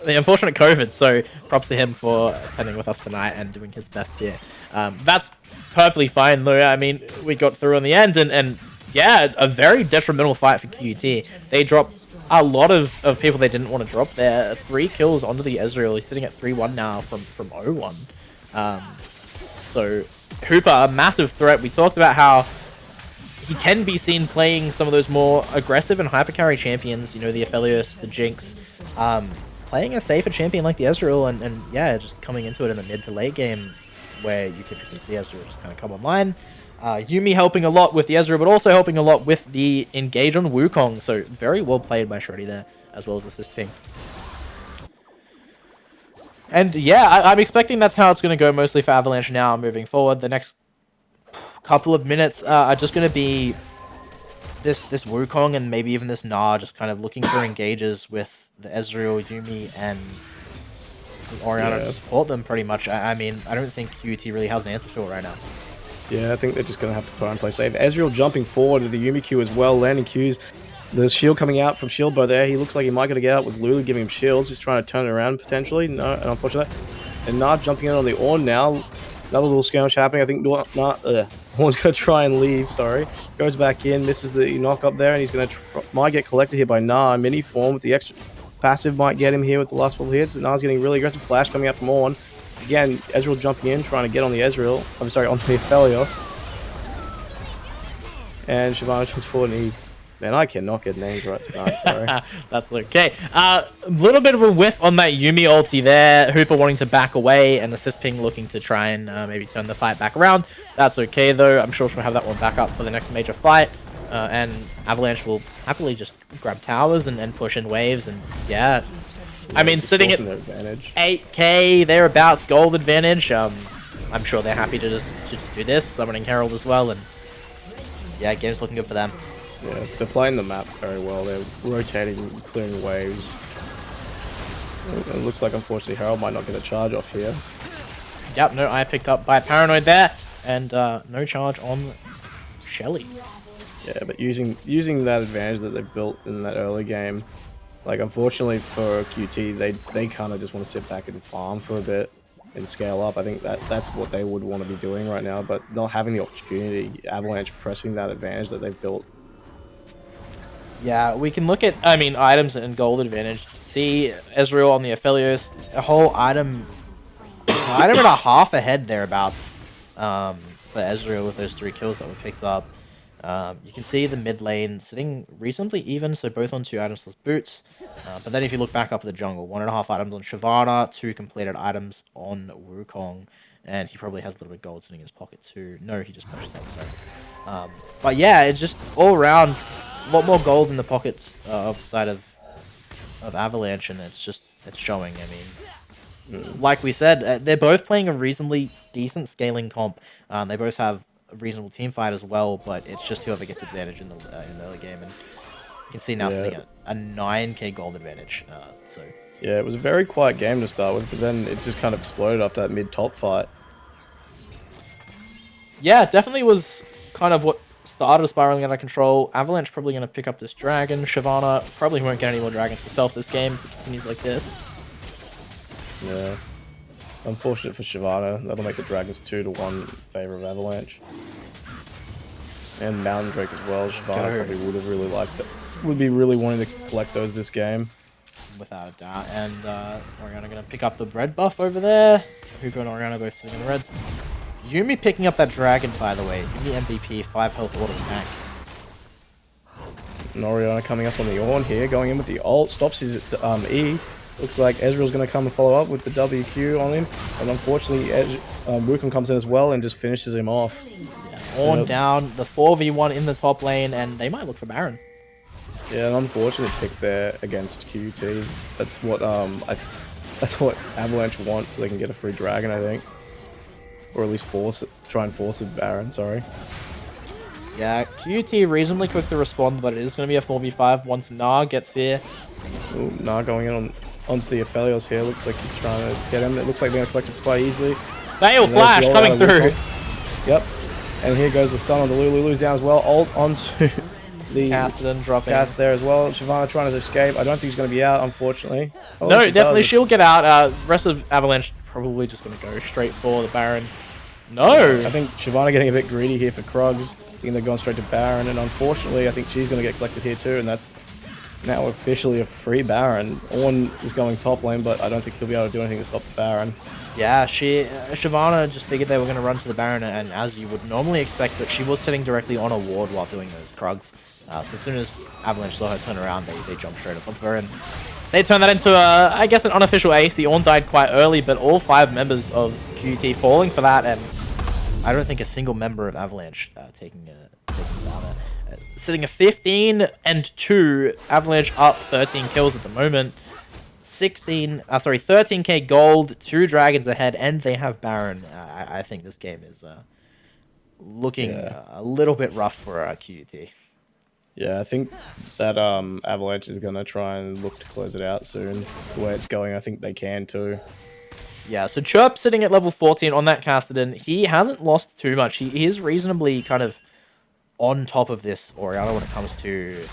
unfortunate COVID, so props to him for attending with us tonight and doing his best here. That's perfectly fine, though. I mean, we got through in the end, and yeah, a very detrimental fight for QUT. They dropped a lot of people they didn't want to drop there. 3 kills onto the Ezreal. He's sitting at 3-1 now from 0-1. So, Hooper, a massive threat. We talked about how he can be seen playing some of those more aggressive and hypercarry champions, you know, the Aphelios, the Jinx, playing a safer champion like the Ezreal, and yeah, just coming into it in the mid to late game where you can see Ezreal just kind of come online. Yuumi helping a lot with the Ezreal, but also helping a lot with the engage on Wukong, so very well played by Shreddy there, as well as assist ping. And yeah, I'm expecting that's how it's going to go mostly for Avalanche now moving forward. The next couple of minutes are just going to be this Wukong and maybe even this Gnar just kind of looking for engages with the Ezreal, Yuumi, and Orianna to support them pretty much. I mean, I don't think QUT really has an answer to it right now. Yeah, I think they're just going to have to try and play safe. Ezreal jumping forward with the Yuumi Q as well, landing Qs. The shield coming out from shield bow there. He looks like he might get to get out with Lulu giving him shields. He's trying to turn it around potentially. No, unfortunately. And Gnar jumping in on the Ornn now. Another little skirmish happening. I think Ornn's going to try and leave, sorry. Goes back in, misses the knock up there, and he's going to might get collected here by Gnar. Mini form with the extra passive might get him here with the last couple hits. Gnar's getting really aggressive. Flash coming out from Ornn. Again, Ezreal jumping in, trying to get on the Ezreal. I'm sorry, on the Aphelios. And Shyvana comes forward and he's... Man, I cannot get names right tonight, sorry. That's okay. A little bit of a whiff on that Yuumi ulti there. Hooper wanting to back away, and Assist Ping looking to try and maybe turn the fight back around. That's okay, though. I'm sure she'll have that one back up for the next major fight. And Avalanche will happily just grab towers and push in waves, and yeah. I mean, sitting at 8k, thereabouts, gold advantage. I'm sure they're happy to just do this, summoning Herald as well, and yeah, game's looking good for them. Yeah, they're playing the map very well. They're rotating, clearing waves. It looks like, unfortunately, Harold might not get a charge off here. Yep, no eye picked up by Paranoid there. And no charge on Shelly. Yeah, but using that advantage that they built in that early game, like, unfortunately for QT, they kind of just want to sit back and farm for a bit and scale up. I think that's what they would want to be doing right now, but not having the opportunity, Avalanche pressing that advantage that they've built. Yeah, we can look at, I mean, items and gold advantage. See Ezreal on the Aphelios, a whole item and a half ahead thereabouts for Ezreal with those 3 kills that were picked up. You can see the mid lane sitting reasonably even, so both on 2 items plus boots. But then if you look back up at the jungle, 1.5 items on Shyvana, 2 completed items on Wukong, and he probably has a little bit of gold sitting in his pocket too. No, he just pushed that, sorry. But yeah, it's just all around a lot more gold in the pockets of the side of Avalanche, and it's showing. I mean, like we said, they're both playing a reasonably decent scaling comp. They both have a reasonable team fight as well, but it's just whoever gets advantage in the early game. And you can see now sitting at a 9k gold advantage. So yeah, it was a very quiet game to start with, but then it just kind of exploded after that mid-top fight. yeah, it definitely was kind of what started spiraling out of control. Avalanche probably going to pick up this dragon. Shyvana probably won't get any more dragons herself this game if it continues like this. Yeah. Unfortunate for Shyvana. That'll make the Dragons 2-1 in favor of Avalanche. And Mountain Drake as well. Shyvana probably would have really liked it. Would be really wanting to collect those this game. Without a doubt. And Orianna going to pick up the red buff over there. Hugo and Orianna both sitting in the reds. Yuumi picking up that dragon, by the way. Yuumi MVP, 5 health auto attack. And Orianna coming up on the Ornn here, going in with the ult. Stops his E. Looks like Ezreal's going to come and follow up with the WQ on him. And unfortunately, Wukong comes in as well and just finishes him off. Ornn down, the 4v1 in the top lane, and they might look for Baron. Yeah, an unfortunate pick there against QT. That's what that's what Avalanche wants, so they can get a free dragon, I think. Or at least try and force a Baron, sorry. Yeah, QT reasonably quick to respond, but it is going to be a 4v5 once Nah gets here. Ooh, Nah going in onto the Aphelios here. Looks like he's trying to get him. It looks like they're going to collect it quite easily. Bale Flash coming through. Yep. And here goes the stun on the Lulu. Lulu's down as well. Ult onto the Cassidy dropping. cast there as well. Shyvana trying to escape. I don't think he's going to be out, unfortunately. Oh, No, definitely she'll get out. Rest of Avalanche probably just going to go straight for the Baron. No! I think Shyvana getting a bit greedy here for Krugs. I think they're going straight to Baron, and unfortunately, I think she's going to get collected here too, and that's now officially a free Baron. Ornn is going top lane, but I don't think he'll be able to do anything to stop the Baron. Yeah, Shyvana just figured they were going to run to the Baron, and as you would normally expect, but she was sitting directly on a ward while doing those Krugs. So as soon as Avalanche saw her turn around, they jumped straight up onto her, and they turned that into, I guess, an unofficial ace. The Ornn died quite early, but all 5 members of QT falling for that, and I don't think a single member of Avalanche taking down it. Sitting at 15-2, Avalanche up 13 kills at the moment. 13k gold, 2 dragons ahead, and they have Baron. I think this game is looking a little bit rough for QT. Yeah, I think that Avalanche is going to try and look to close it out soon. The way it's going, I think they can too. Yeah, so Chirp sitting at level 14 on that Cassidy. He hasn't lost too much. He is reasonably kind of on top of this Orianna when it comes to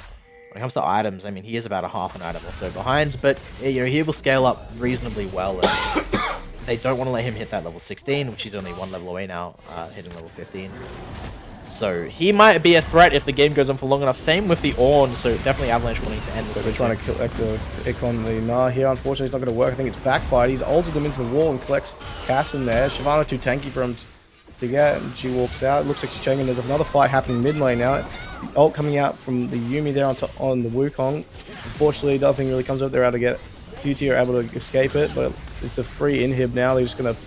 items. I mean, he is about a half an item or so behind, but you know, he will scale up reasonably well. And they don't want to let him hit that level 16, which he's only 1 level away now, hitting level 15. So he might be a threat if the game goes on for long enough. Same with the Ornn, so definitely Avalanche wanting to end this. So they're trying to collect the pick on the Nah here. Unfortunately, it's not going to work. I think it's backfired. He's ulted them into the wall and collects Cass in there. Shyvana too tanky for him to get, and she walks out. It looks like she's changing. There's another fight happening mid lane now. The ult coming out from the Yuumi there on the Wukong. Unfortunately, nothing really comes up. They're able to get QT are able to escape it, but it's a free inhib now. They're just going to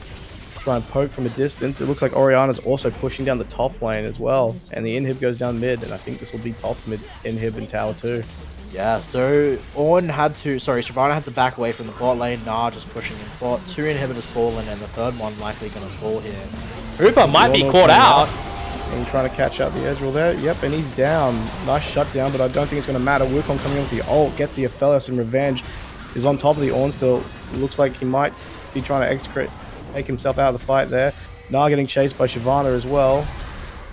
try and poke from a distance. It looks like Orianna's also pushing down the top lane as well, and the inhib goes down mid, and I think this will be top mid inhib in tower 2. Yeah, so Shyvana had to back away from the bot lane. Nah just pushing in bot. 2 inhibitors fallen, and the 3rd one likely going to fall here. Hooper might be caught out. And trying to catch up the Ezreal there. Yep, and he's down. Nice shutdown, but I don't think it's going to matter. Wukong coming in with the ult, gets the Aphelios in revenge. is on top of the Ornn still. Looks like he might be trying to take himself out of the fight there. Now getting chased by Shyvana as well.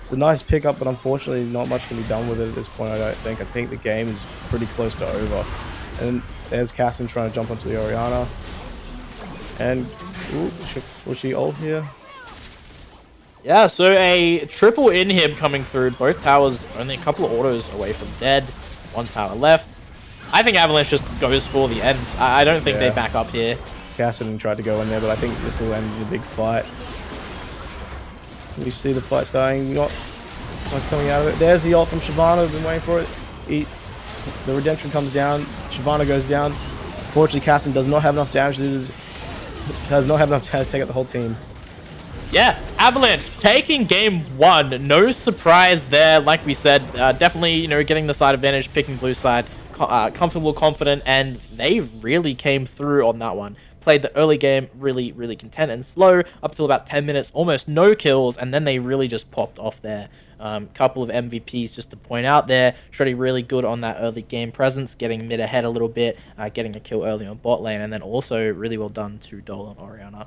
It's a nice pickup, but unfortunately not much can be done with it at this point, I don't think. I think the game is pretty close to over. And there's Cassin trying to jump onto the Orianna. And, ooh, will she ult here? Yeah, so a triple in him coming through. Both towers only a couple of autos away from dead. One tower left. I think Avalanche just goes for the end. I don't think they back up here. Cassin tried to go in there, but I think this will end in a big fight. You see the fight starting, not much coming out of it. There's the ult from Shyvana, I've been waiting for it. The redemption comes down, Shyvana goes down. Unfortunately, Cassin does not have enough damage to take out the whole team. Yeah, Avalanche taking game 1. No surprise there. Like we said, definitely, you know, getting the side advantage, picking blue side, comfortable, confident, and they really came through on that one. Played the early game really, really content and slow up till about 10 minutes, almost no kills, and then they really just popped off there. Couple of MVPs just to point out there. Shreddy really good on that early game presence, getting mid ahead a little bit, getting a kill early on bot lane, and then also really well done to Dole and Orianna.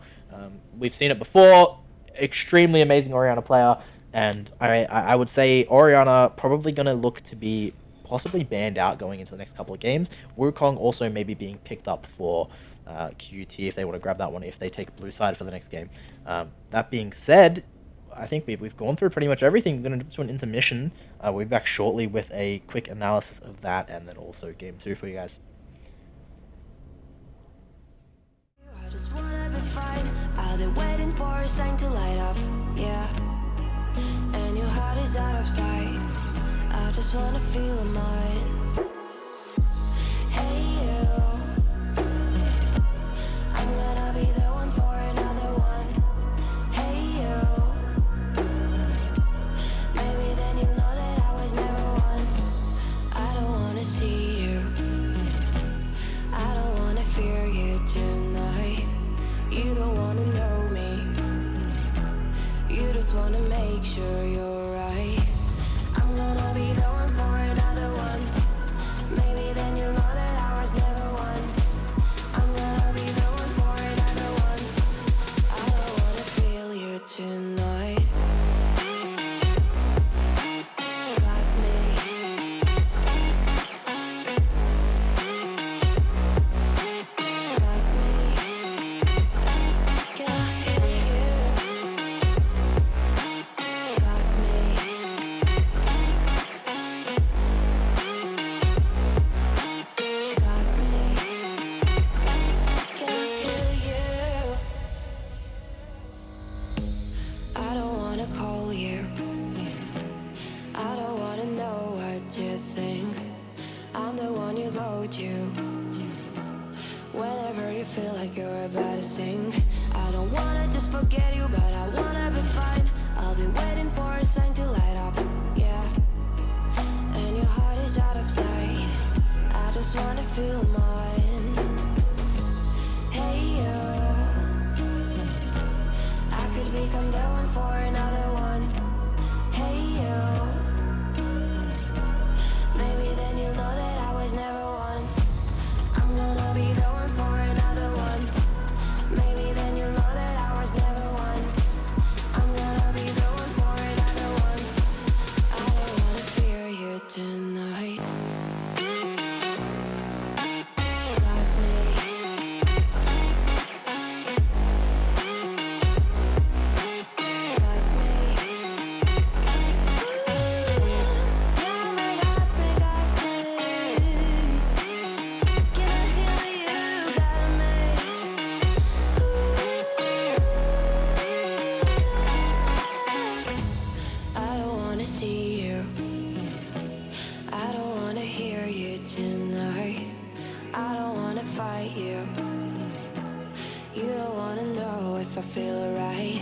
We've seen it before. Extremely amazing Orianna player, and I would say Orianna probably going to look to be possibly banned out going into the next couple of games. Wukong also maybe being picked up for QUT if they want to grab that one if they take blue side for the next game. That being said, I think we've gone through pretty much everything. We're going to do an intermission. We'll be back shortly with a quick analysis of that and then also game 2 for you guys. I just wanna be fine. I've been waiting for a sign to light up, yeah. And your heart is out of sight. I just wanna feel mine. Hey you, I'm gonna be the one for another one. Hey you, maybe then you'll know that I was never one. I don't wanna see you, I don't wanna fear you tonight. You don't wanna know me, you just wanna make sure you're right. I'm gonna be the one for another one. Maybe then you'll know that I was never one. I'm gonna be the one for another one. I don't wanna feel you tonight. Got me. Got me. Can I hear you? Got me. Got me. Can I hear you? I don't wanna call you. I don't wanna know what you think. I'm the one you go to whenever you feel like you're about to sink. I don't wanna just forget you, but I wanna be fine. I'll be waiting for a sign to light up, yeah. And your heart is out of sight. I just wanna feel mine. Hey you, I could become the one for another one. Hey you, maybe then you'll know that I was never one. I'm gonna be the one for another one. Maybe then you'll know that I was never one. I'm gonna be the one for another one. I don't wanna fear you tonight. Got me. Got me. Yeah, my got me, got me. Can I hear you? Got me. I don't wanna see you. I don't wanna hear you tonight. I don't wanna fight you. You don't wanna know if I feel alright.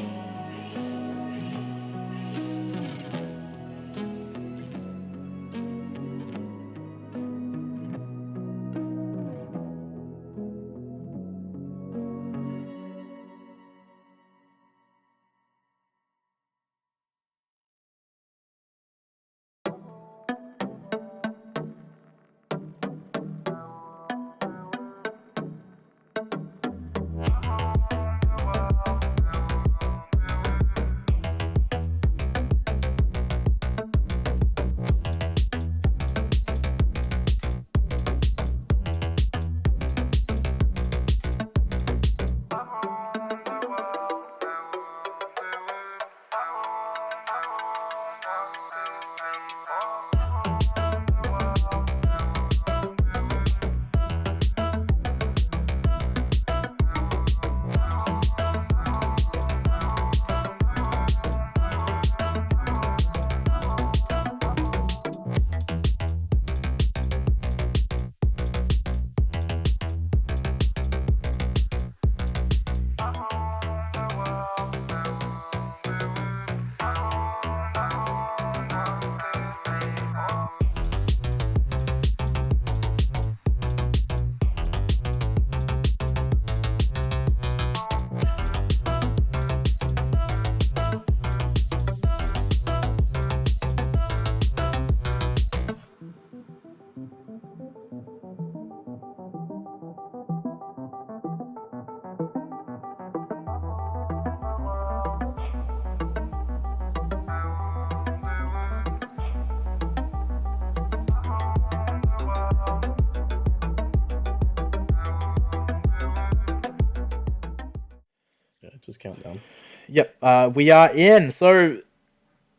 countdown. Yep, we are in. So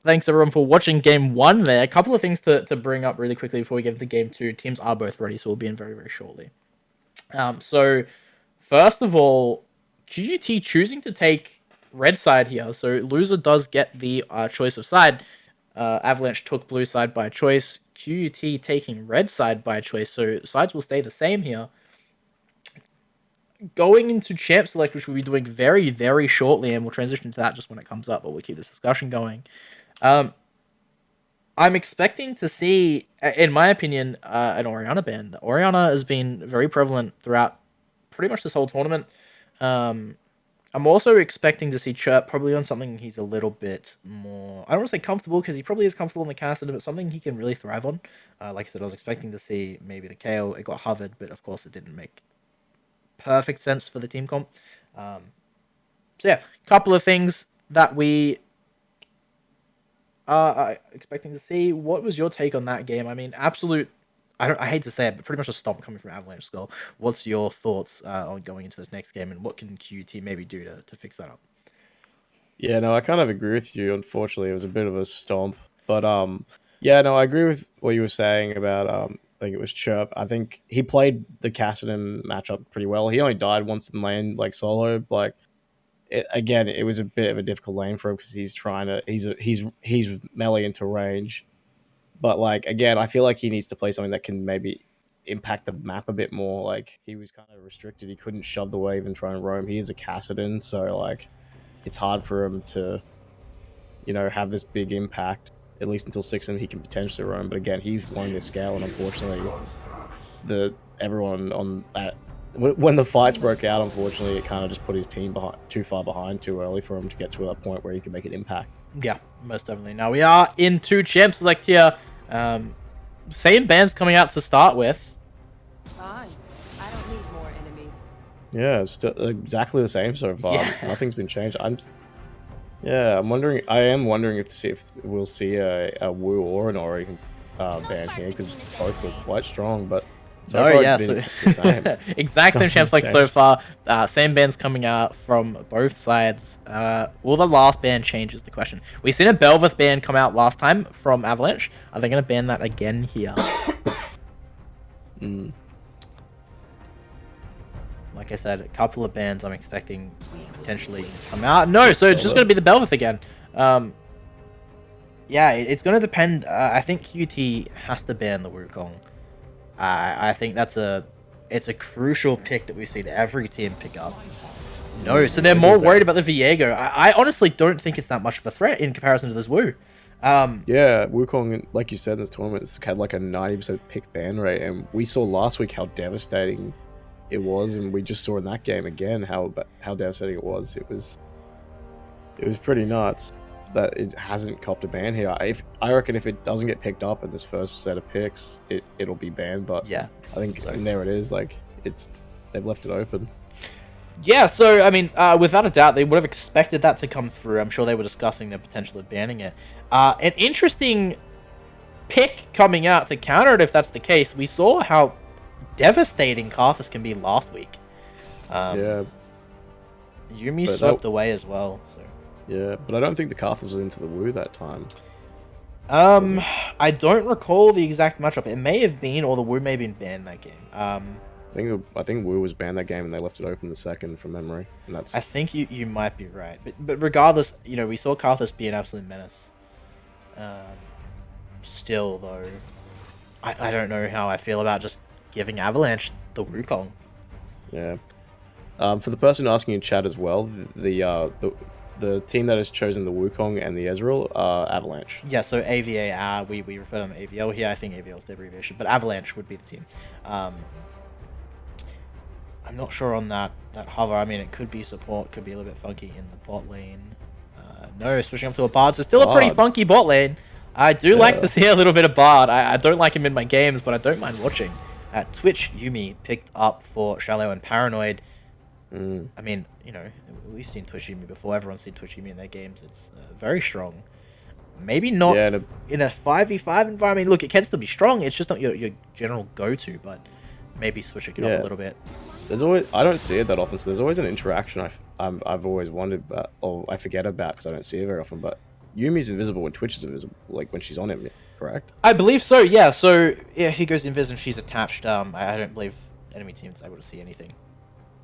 thanks everyone for watching game 1 there. A couple of things to bring up really quickly before we get into game 2. Teams are both ready, so we'll be in very, very shortly. So first of all, QUT choosing to take red side here. So loser does get the choice of side. Avalanche took blue side by choice. QUT taking red side by choice. So sides will stay the same here. Going into champ select, which we'll be doing very, very shortly, and we'll transition to that just when it comes up, but we'll keep this discussion going. I'm expecting to see, in my opinion, an Orianna ban. Orianna has been very prevalent throughout pretty much this whole tournament. I'm also expecting to see Chirp probably on something he's a little bit more, I don't want to say comfortable, because he probably is comfortable in the caster, but something he can really thrive on. Like I said, I was expecting to see maybe the KO. It got hovered, but of course it didn't make perfect sense for the team comp. So yeah, a couple of things that we are expecting to see. What was your take on that game? I mean, absolute, I hate to say it, but pretty much a stomp coming from Avalanche Skull. What's your thoughts on going into this next game, and what can QUT maybe do to fix that up? Yeah, no, I kind of agree with you. Unfortunately, it was a bit of a stomp. But yeah, no, I agree with what you were saying about I think it was Chirp. I think he played the Cassidy matchup pretty well. He only died once in lane, like solo. Like again, it was a bit of a difficult lane for him because he's melee into range. But like again, I feel like he needs to play something that can maybe impact the map a bit more. Like he was kind of restricted. He couldn't shove the wave and try and roam. He is a Cassidy, so like it's hard for him to, have this big impact. At least until 6, and he can potentially roam. But again, he's wanting to scale, and unfortunately, everyone on that when the fights broke out, unfortunately, it kind of just put his team too far behind too early for him to get to that point where he can make an impact. Yeah, most definitely. Now we are into champ select here. Same bands coming out to start with. Fine. I don't need more enemies. Yeah, it's still exactly the same so far. Yeah. Nothing's been changed. I am wondering if we'll see a Wu or an Ori ban here, because both were quite strong, but so far it's been the same. Exact same champ select so far. Same bands coming out from both sides. Will the last ban change is the question. We've seen a Belveth ban come out last time from Avalanche. Are they going to ban that again here? Like I said, a couple of bans I'm expecting potentially come out. No, so it's just going to be the Belveth again. Yeah, it's going to depend. I think QT has to ban the Wukong. I think it's a crucial pick that we've seen every team pick up. No, so they're more worried about the Viego. I honestly don't think it's that much of a threat in comparison to this Wu. Yeah, Wukong, like you said, in this tournament, it's had like a 90% pick ban rate, and we saw last week how devastating it was, and we just saw in that game again how devastating it was. It was pretty nuts that it hasn't copped a ban here. I reckon if it doesn't get picked up in this first set of picks, it'll be banned. But yeah, I think and there it is. Like they've left it open. Yeah, so I mean, without a doubt, they would have expected that to come through. I'm sure they were discussing the potential of banning it. An interesting pick coming out to counter it if that's the case. We saw how devastating Karthus can be last week. Yeah. Yuumi swept away as well. So. Yeah, but I don't think the Karthus was into the Wu that time. I don't recall the exact matchup. It may have been, or the Wu may have been banned that game. I think Wu was banned that game, and they left it open the second from memory. And that's. I think you might be right, but regardless, we saw Karthus be an absolute menace. Still though, I don't know how I feel about just giving Avalanche the Wukong. Yeah. For the person asking in chat as well, the team that has chosen the Wukong and the Ezreal are Avalanche. Yeah, so AVA, we refer to them as AVL here. I think AVL is the abbreviation, but Avalanche would be the team. I'm not sure on that hover. I mean, it could be support, could be a little bit funky in the bot lane. No, switching up to a Bard, so still a pretty funky bot lane. I do like to see a little bit of Bard. I don't like him in my games, but I don't mind watching. Twitch Yuumi picked up for Shallow and Paranoid. I mean, we've seen Twitch Yuumi before. Everyone's seen Twitch Yuumi in their games. It's very strong. Maybe not in a 5v5 environment. Look, it can still be strong. It's just not your general go-to, but maybe switching it up a little bit. There's always, I don't see it that often, so there's always an interaction I've always wondered about, or I forget about because I don't see it very often. But Yumi's invisible when Twitch is invisible, like when she's on him, correct? I believe so, yeah. So, yeah, he goes invis and she's attached. I don't believe enemy team's able to see anything.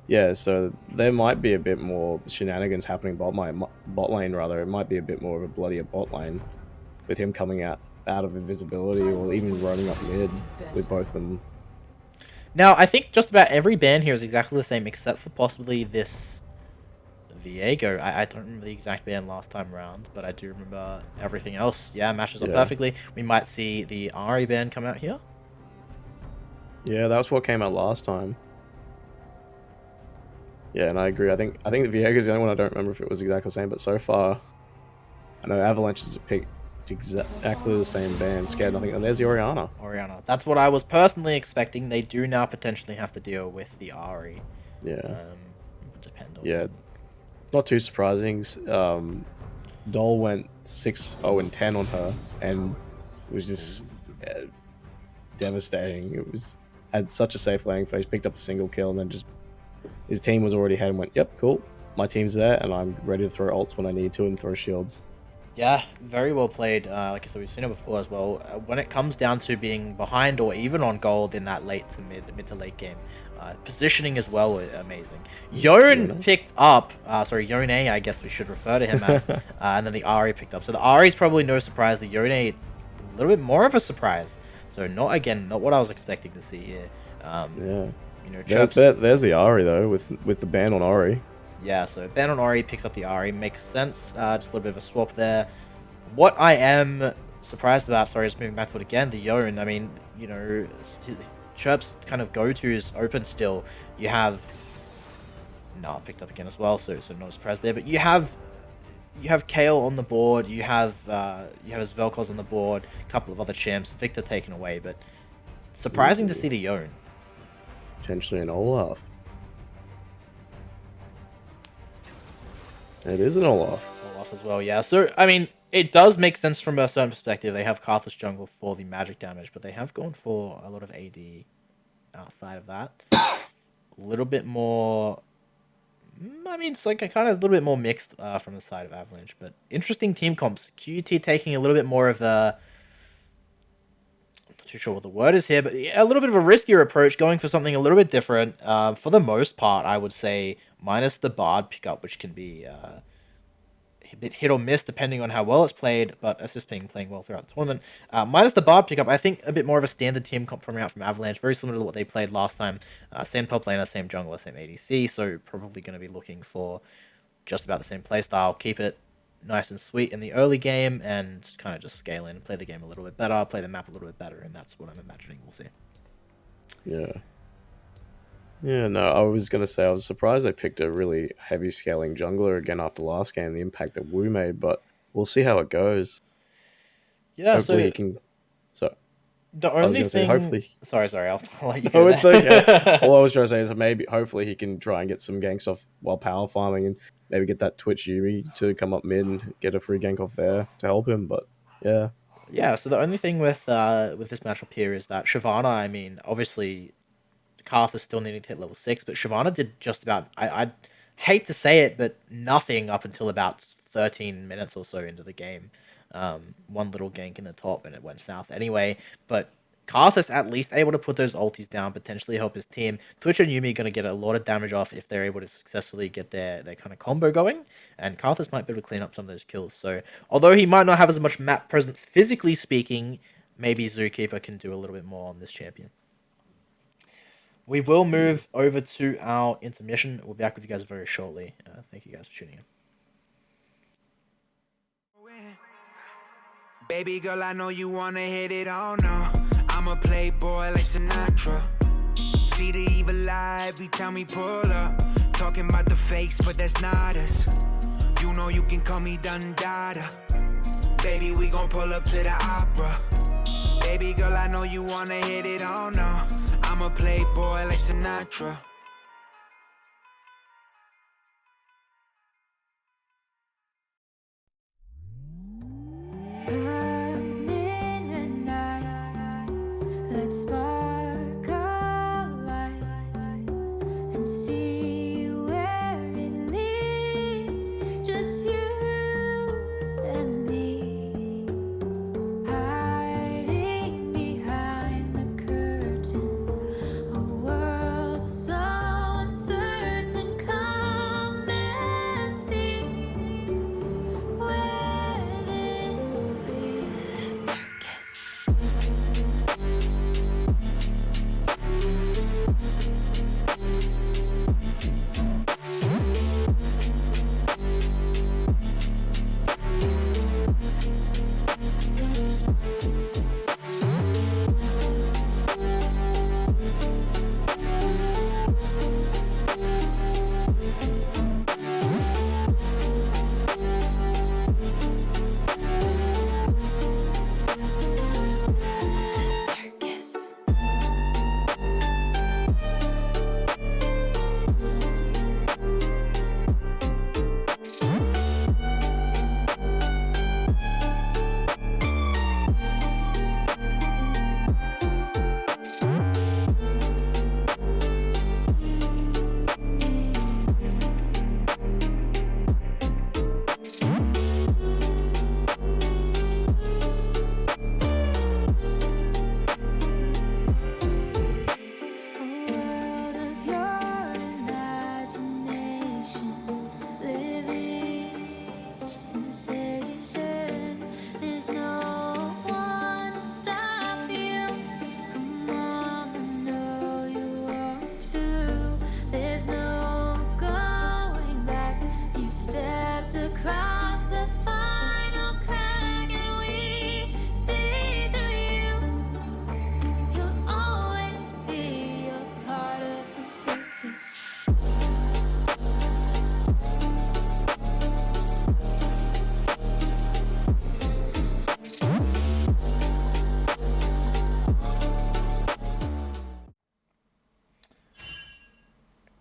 Yeah, so there might be a bit more shenanigans happening bot lane, rather. It might be a bit more of a bloodier bot lane with him coming out of invisibility or even roaming up mid with both of them. Now, I think just about every ban here is exactly the same, except for possibly this Viego. I don't remember the exact ban last time around, but I do remember everything else. Yeah, matches up perfectly. We might see the Ari ban come out here. Yeah, that was what came out last time. Yeah, and I agree. I think the Viego's the only one I don't remember if it was exactly the same, but so far, I know Avalanche has picked exactly the same ban. Scared nothing. And there's the Orianna. Orianna. That's what I was personally expecting. They do now potentially have to deal with the Ari. Yeah. Depend on it's not too surprising. Dol went 6-0-10 on her, and it was just devastating. It was had such a safe landing phase, picked up a single kill, and then just his team was already ahead and went, "Yep, cool. My team's there, and I'm ready to throw ults when I need to and throw shields." Yeah, very well played. Like I said, we've seen it before as well. When it comes down to being behind or even on gold in that late to mid to late game, positioning as well is amazing. Yone picked up, Yone, I guess we should refer to him as, and then the Ari picked up. So the Ari is probably no surprise. The Yone, a little bit more of a surprise. So not what I was expecting to see here. There's the Ari though, with the ban on Ari. Yeah, so ban on Ori picks up the Ari. Makes sense. Just a little bit of a swap there. What I am surprised about, sorry, just moving back to it again, the Yone. I mean, Chirp's kind of go-to is open still. You have... No, picked up again as well, so not a surprise there. But you have Kale on the board. You have his Vel'Koz on the board. A couple of other champs. Victor taken away, but surprising to see the Yone. Potentially an Olaf. It is an Olaf. Olaf as well, yeah. So, I mean, it does make sense from a certain perspective. They have Karthus jungle for the magic damage, but they have gone for a lot of AD outside of that. A little bit more... I mean, it's like a kind of a little bit more mixed from the side of Avalanche, but interesting team comps. QUT taking a little bit more of a... I'm not too sure what the word is here, but a little bit of a riskier approach, going for something a little bit different. For the most part, I would say, minus the Bard pickup, which can be a bit hit or miss depending on how well it's played, but assisting playing well throughout the tournament. Minus the Bard pickup, I think a bit more of a standard team comp coming out from Avalanche, very similar to what they played last time. Same top laner, same jungler, same ADC, so probably going to be looking for just about the same playstyle. Keep it nice and sweet in the early game and kind of just scale in, play the game a little bit better, play the map a little bit better, and that's what I'm imagining we'll see. Yeah. Yeah, no, I was going to say I was surprised they picked a really heavy scaling jungler again after last game, the impact that Wu made, but we'll see how it goes. Yeah, hopefully so he can... So, the only thing... hopefully... Sorry, I'll let you go. Oh, it's okay. All I was trying to say is hopefully he can try and get some ganks off while power farming and maybe get that Twitch Yumi to come up mid and get a free gank off there to help him, but yeah. Yeah, so the only thing with this matchup here is that Shyvana, I mean, obviously... Karthus still needing to hit level 6, but Shyvana did just about, I'd hate to say it, but nothing up until about 13 minutes or so into the game. One little gank in the top and it went south anyway, but Karthus at least able to put those ultis down, potentially help his team. Twitch and Yumi are going to get a lot of damage off if they're able to successfully get their kind of combo going, and Karthus might be able to clean up some of those kills. So, although he might not have as much map presence physically speaking, maybe Zookeeper can do a little bit more on this champion. We will move over to our intermission. We'll be back with you guys very shortly. Thank you guys for tuning in. Baby girl, I know you wanna hit it all now. I'm a playboy like Sinatra. See the evil eye every time we pull up. Talking about the fakes, but that's not us. You know you can call me Dundada. Baby, we gon' pull up to the opera. Baby girl, I know you wanna hit it all now. I'm a playboy like Sinatra. Come in at night, let's sparkle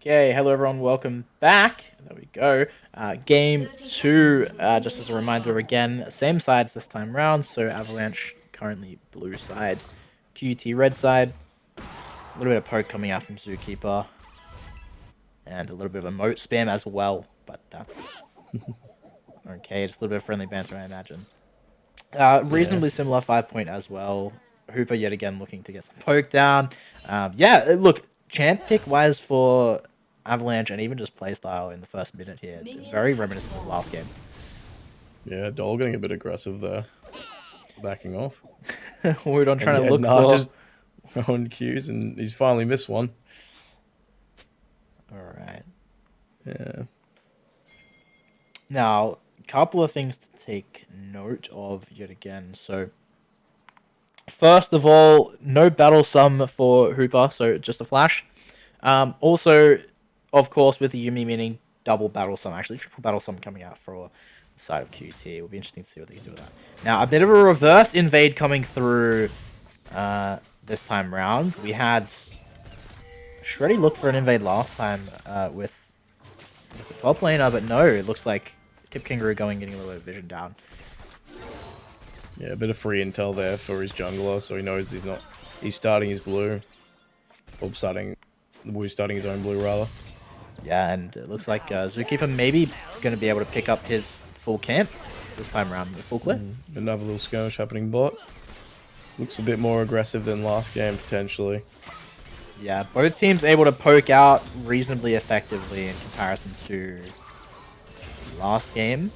Okay, hello everyone, welcome back. There we go. Game 2, just as a reminder again, same sides this time round, so Avalanche currently blue side, QUT red side. A little bit of poke coming out from Zookeeper, and a little bit of emote spam as well, but that's okay, just a little bit of friendly banter, I imagine. Reasonably similar 5-point as well. Hooper yet again looking to get some poke down. Look, champ pick wise for Avalanche and even just playstyle in the first minute here, very reminiscent of the last game. Yeah, Dole getting a bit aggressive there. Backing off. We're trying to look Nah, for... just on cues, and he's finally missed one. Alright. Yeah. Now, a couple of things to take note of yet again. So, first of all, no battle sum for Hooper, so just a flash. Also, of course, with the Yumi meaning double battle sum, actually triple battle sum coming out for the side of QT. It will be interesting to see what they can do with that. Now, a bit of a reverse invade coming through this time round. We had Shreddy looked for an invade last time with the top laner, but no, it looks like Tip Kangaroo getting a little bit of vision down. Yeah, a bit of free intel there for his jungler, so he knows he's starting his blue. Or starting his own blue, rather. Yeah, and it looks like Zookeeper maybe going to be able to pick up his full camp this time around with full clip. Another little skirmish happening bot. Looks a bit more aggressive than last game, potentially. Yeah, both teams able to poke out reasonably effectively in comparison to last game.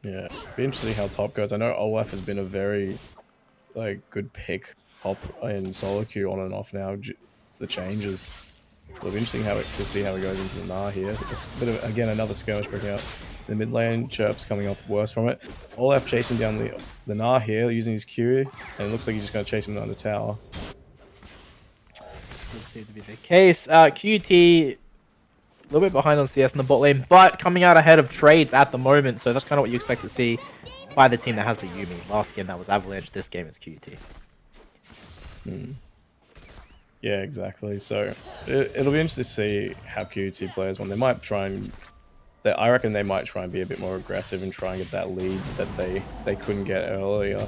Yeah, be interesting how top goes. I know Olaf has been a very good pick top in solo queue on and off now. The changes. It'll be interesting to see how he goes into the Gnar here. It's a bit of, again, another skirmish breaking out. The mid lane, Chirp's coming off worse from it. Olaf chasing down the Gnar here using his Q, and it looks like he's just going to chase him down the tower. Does seem to be the case. QT a little bit behind on CS in the bot lane, but coming out ahead of trades at the moment, so that's kind of what you expect to see by the team that has the Yumi. Last game that was Avalanche, this game is QT. Yeah, exactly. So it'll be interesting to see how QT plays when they might try and. I reckon they might try and be a bit more aggressive and try and get that lead that they couldn't get earlier.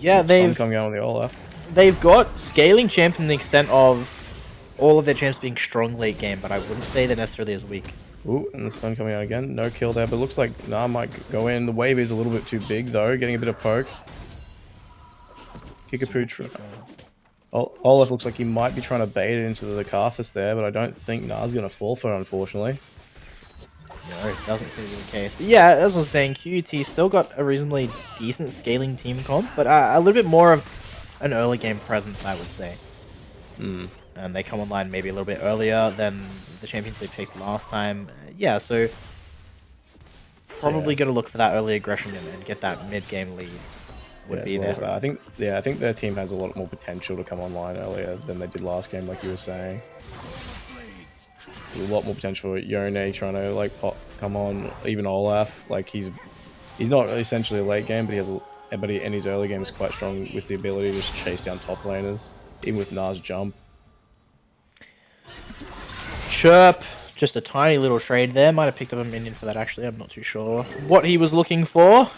Yeah, they've coming out on the Olaf. They've got scaling champs in the extent of all of their champs being strong late game, but I wouldn't say they're necessarily as weak. Ooh, and the stun coming out again. No kill there, but looks like Gnar might go in. The wave is a little bit too big though, getting a bit of poke. Kickapoo. Olaf looks like he might be trying to bait it into the Karthus there, but I don't think Gnar's going to fall for it, unfortunately. No, it doesn't seem to be the case. But yeah, as I was saying, QUT still got a reasonably decent scaling team comp, but a little bit more of an early game presence, I would say. And they come online maybe a little bit earlier than the champions they picked last time. Yeah, so probably going to look for that early aggression and get that mid-game lead. Would be there. I think their team has a lot more potential to come online earlier than they did last game, like you were saying. A lot more potential for Yone trying to come on, even Olaf. Like he's not essentially a late game, but in his early game is quite strong with the ability to just chase down top laners, even with Gnar's jump. Chirp, just a tiny little trade there. Might have picked up a minion for that actually. I'm not too sure what he was looking for.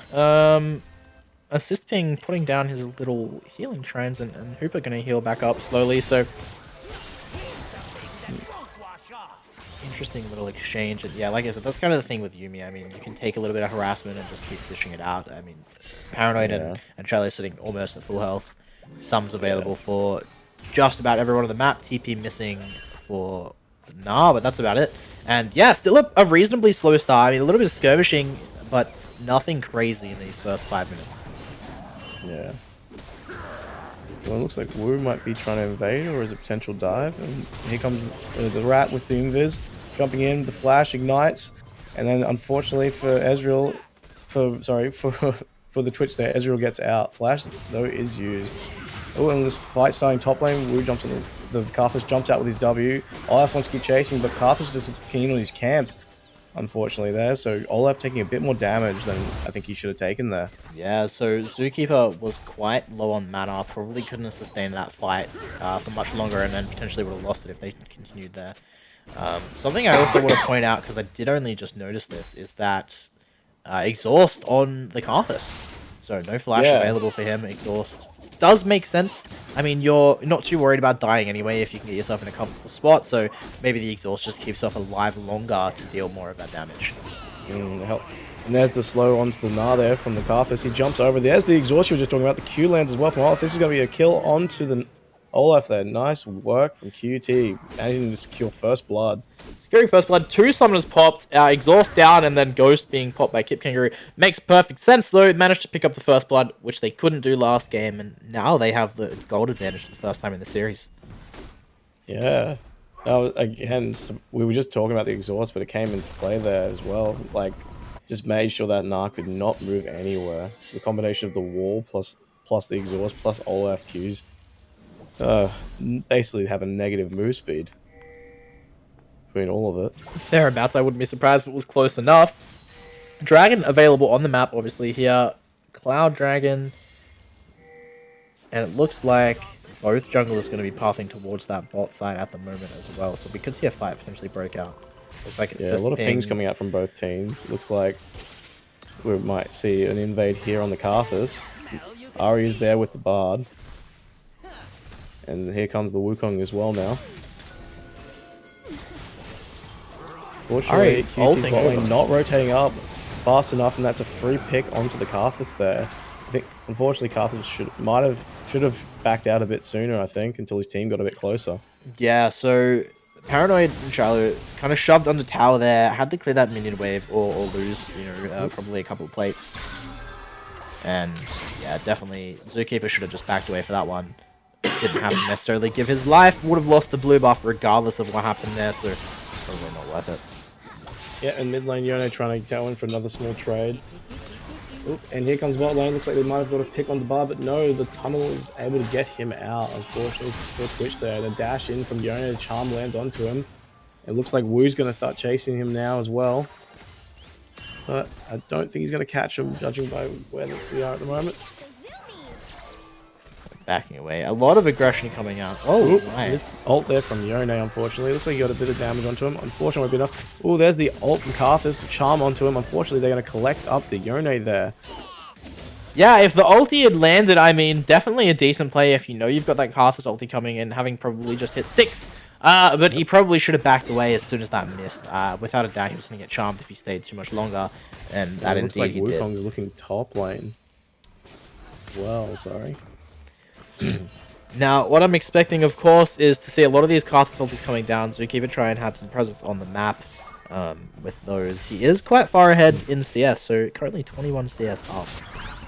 Assist Ping putting down his little healing trains, and Hooper going to heal back up slowly, so interesting little exchange. And yeah, like I said, that's kind of the thing with Yumi. I mean, you can take a little bit of harassment and just keep dishing it out. I mean, Paranoid and Charlie sitting almost at full health. Sums available for just about everyone on the map. TP missing for Gnar, but that's about it. And yeah, still a reasonably slow start. I mean, a little bit of skirmishing, but nothing crazy in these first 5 minutes. Yeah. Well, it looks like Wu might be trying to invade, or is it potential dive? And here comes the rat with the invis, jumping in. The flash ignites, and then unfortunately for Ezreal, for the Twitch there, Ezreal gets out. Flash though is used. Oh, and this fight starting top lane. Wu jumps in. The Karthus jumps out with his W. Olaf wants to keep chasing, but Karthus is just keen on his camps. unfortunately, there. So Olaf taking a bit more damage than I think he should have taken there. Yeah, so Zookeeper was quite low on mana, probably couldn't have sustained that fight for much longer, and then potentially would have lost it if they continued there. Something I also want to point out, because I did only just notice this, is that exhaust on the Karthus. So no flash available for him, exhaust. Does make sense. I mean, you're not too worried about dying anyway if you can get yourself in a comfortable spot, so maybe the exhaust just keeps yourself alive longer to deal more of that damage. And there's the slow onto the Gnar there from the Karthus. He jumps over. There's the exhaust you were just talking about. The Q lands as well from Olaf. This is going to be a kill onto the Olaf there. Nice work from QT. Managing to secure first blood. Securing first blood, 2 summoners popped, exhaust down, and then Ghost being popped by Kip Kangaroo. Makes perfect sense though. Managed to pick up the first blood, which they couldn't do last game, and now they have the gold advantage for the first time in the series. Yeah. Now, again, we were just talking about the exhaust, but it came into play there as well. Like, just made sure that Gnar could not move anywhere. The combination of the wall plus the exhaust plus Olaf Qs basically have a negative move speed between all of it. Thereabouts, I wouldn't be surprised if it was close enough. Dragon available on the map, obviously, here. Cloud Dragon. And it looks like both junglers going to be pathing towards that bot side at the moment as well. So we could see a fight potentially break out. Looks like it's a lot of pings coming out from both teams. Looks like we might see an invade here on the Karthus. Ari is there with the Bard. And here comes the Wukong as well now. Fortunately, QT's bot lane not rotating up fast enough, and that's a free pick onto the Karthus there. I think, unfortunately, Karthus should have backed out a bit sooner, I think, until his team got a bit closer. Yeah, so Paranoid and Charlotte kind of shoved on the tower there, had to clear that minion wave or lose, probably a couple of plates. And yeah, definitely Zookeeper should have just backed away for that one. Didn't have to necessarily give his life, would have lost the blue buff regardless of what happened there, so probably not worth it. Yeah, and mid lane Yone trying to go in for another small trade. Oop, and here comes bot lane. Looks like they might have got a pick on the bar, but no, the tunnel is able to get him out, unfortunately, for Twitch there. The dash in from Yone, the charm lands onto him. It looks like Wu's going to start chasing him now as well. But I don't think he's going to catch him, judging by where we are at the moment. Backing away. A lot of aggression coming out. Oh, nice. Ult there from Yone, unfortunately. Looks like he got a bit of damage onto him. Unfortunately, a bit enough. Oh, there's the ult from Karthus, the charm onto him. Unfortunately, they're going to collect up the Yone there. Yeah, if the ulti had landed, I mean, definitely a decent play if you know you've got that Karthus ulti coming in, having probably just hit 6. But he probably should have backed away as soon as that missed. Without a doubt, he was going to get charmed if he stayed too much longer. And that looks like indeed he did. Wukong's looking top lane. Well, sorry. Now, what I'm expecting, of course, is to see a lot of these Karthus ultis coming down. Zookeeper try and have some presence on the map with those. He is quite far ahead in CS, so currently 21 CS up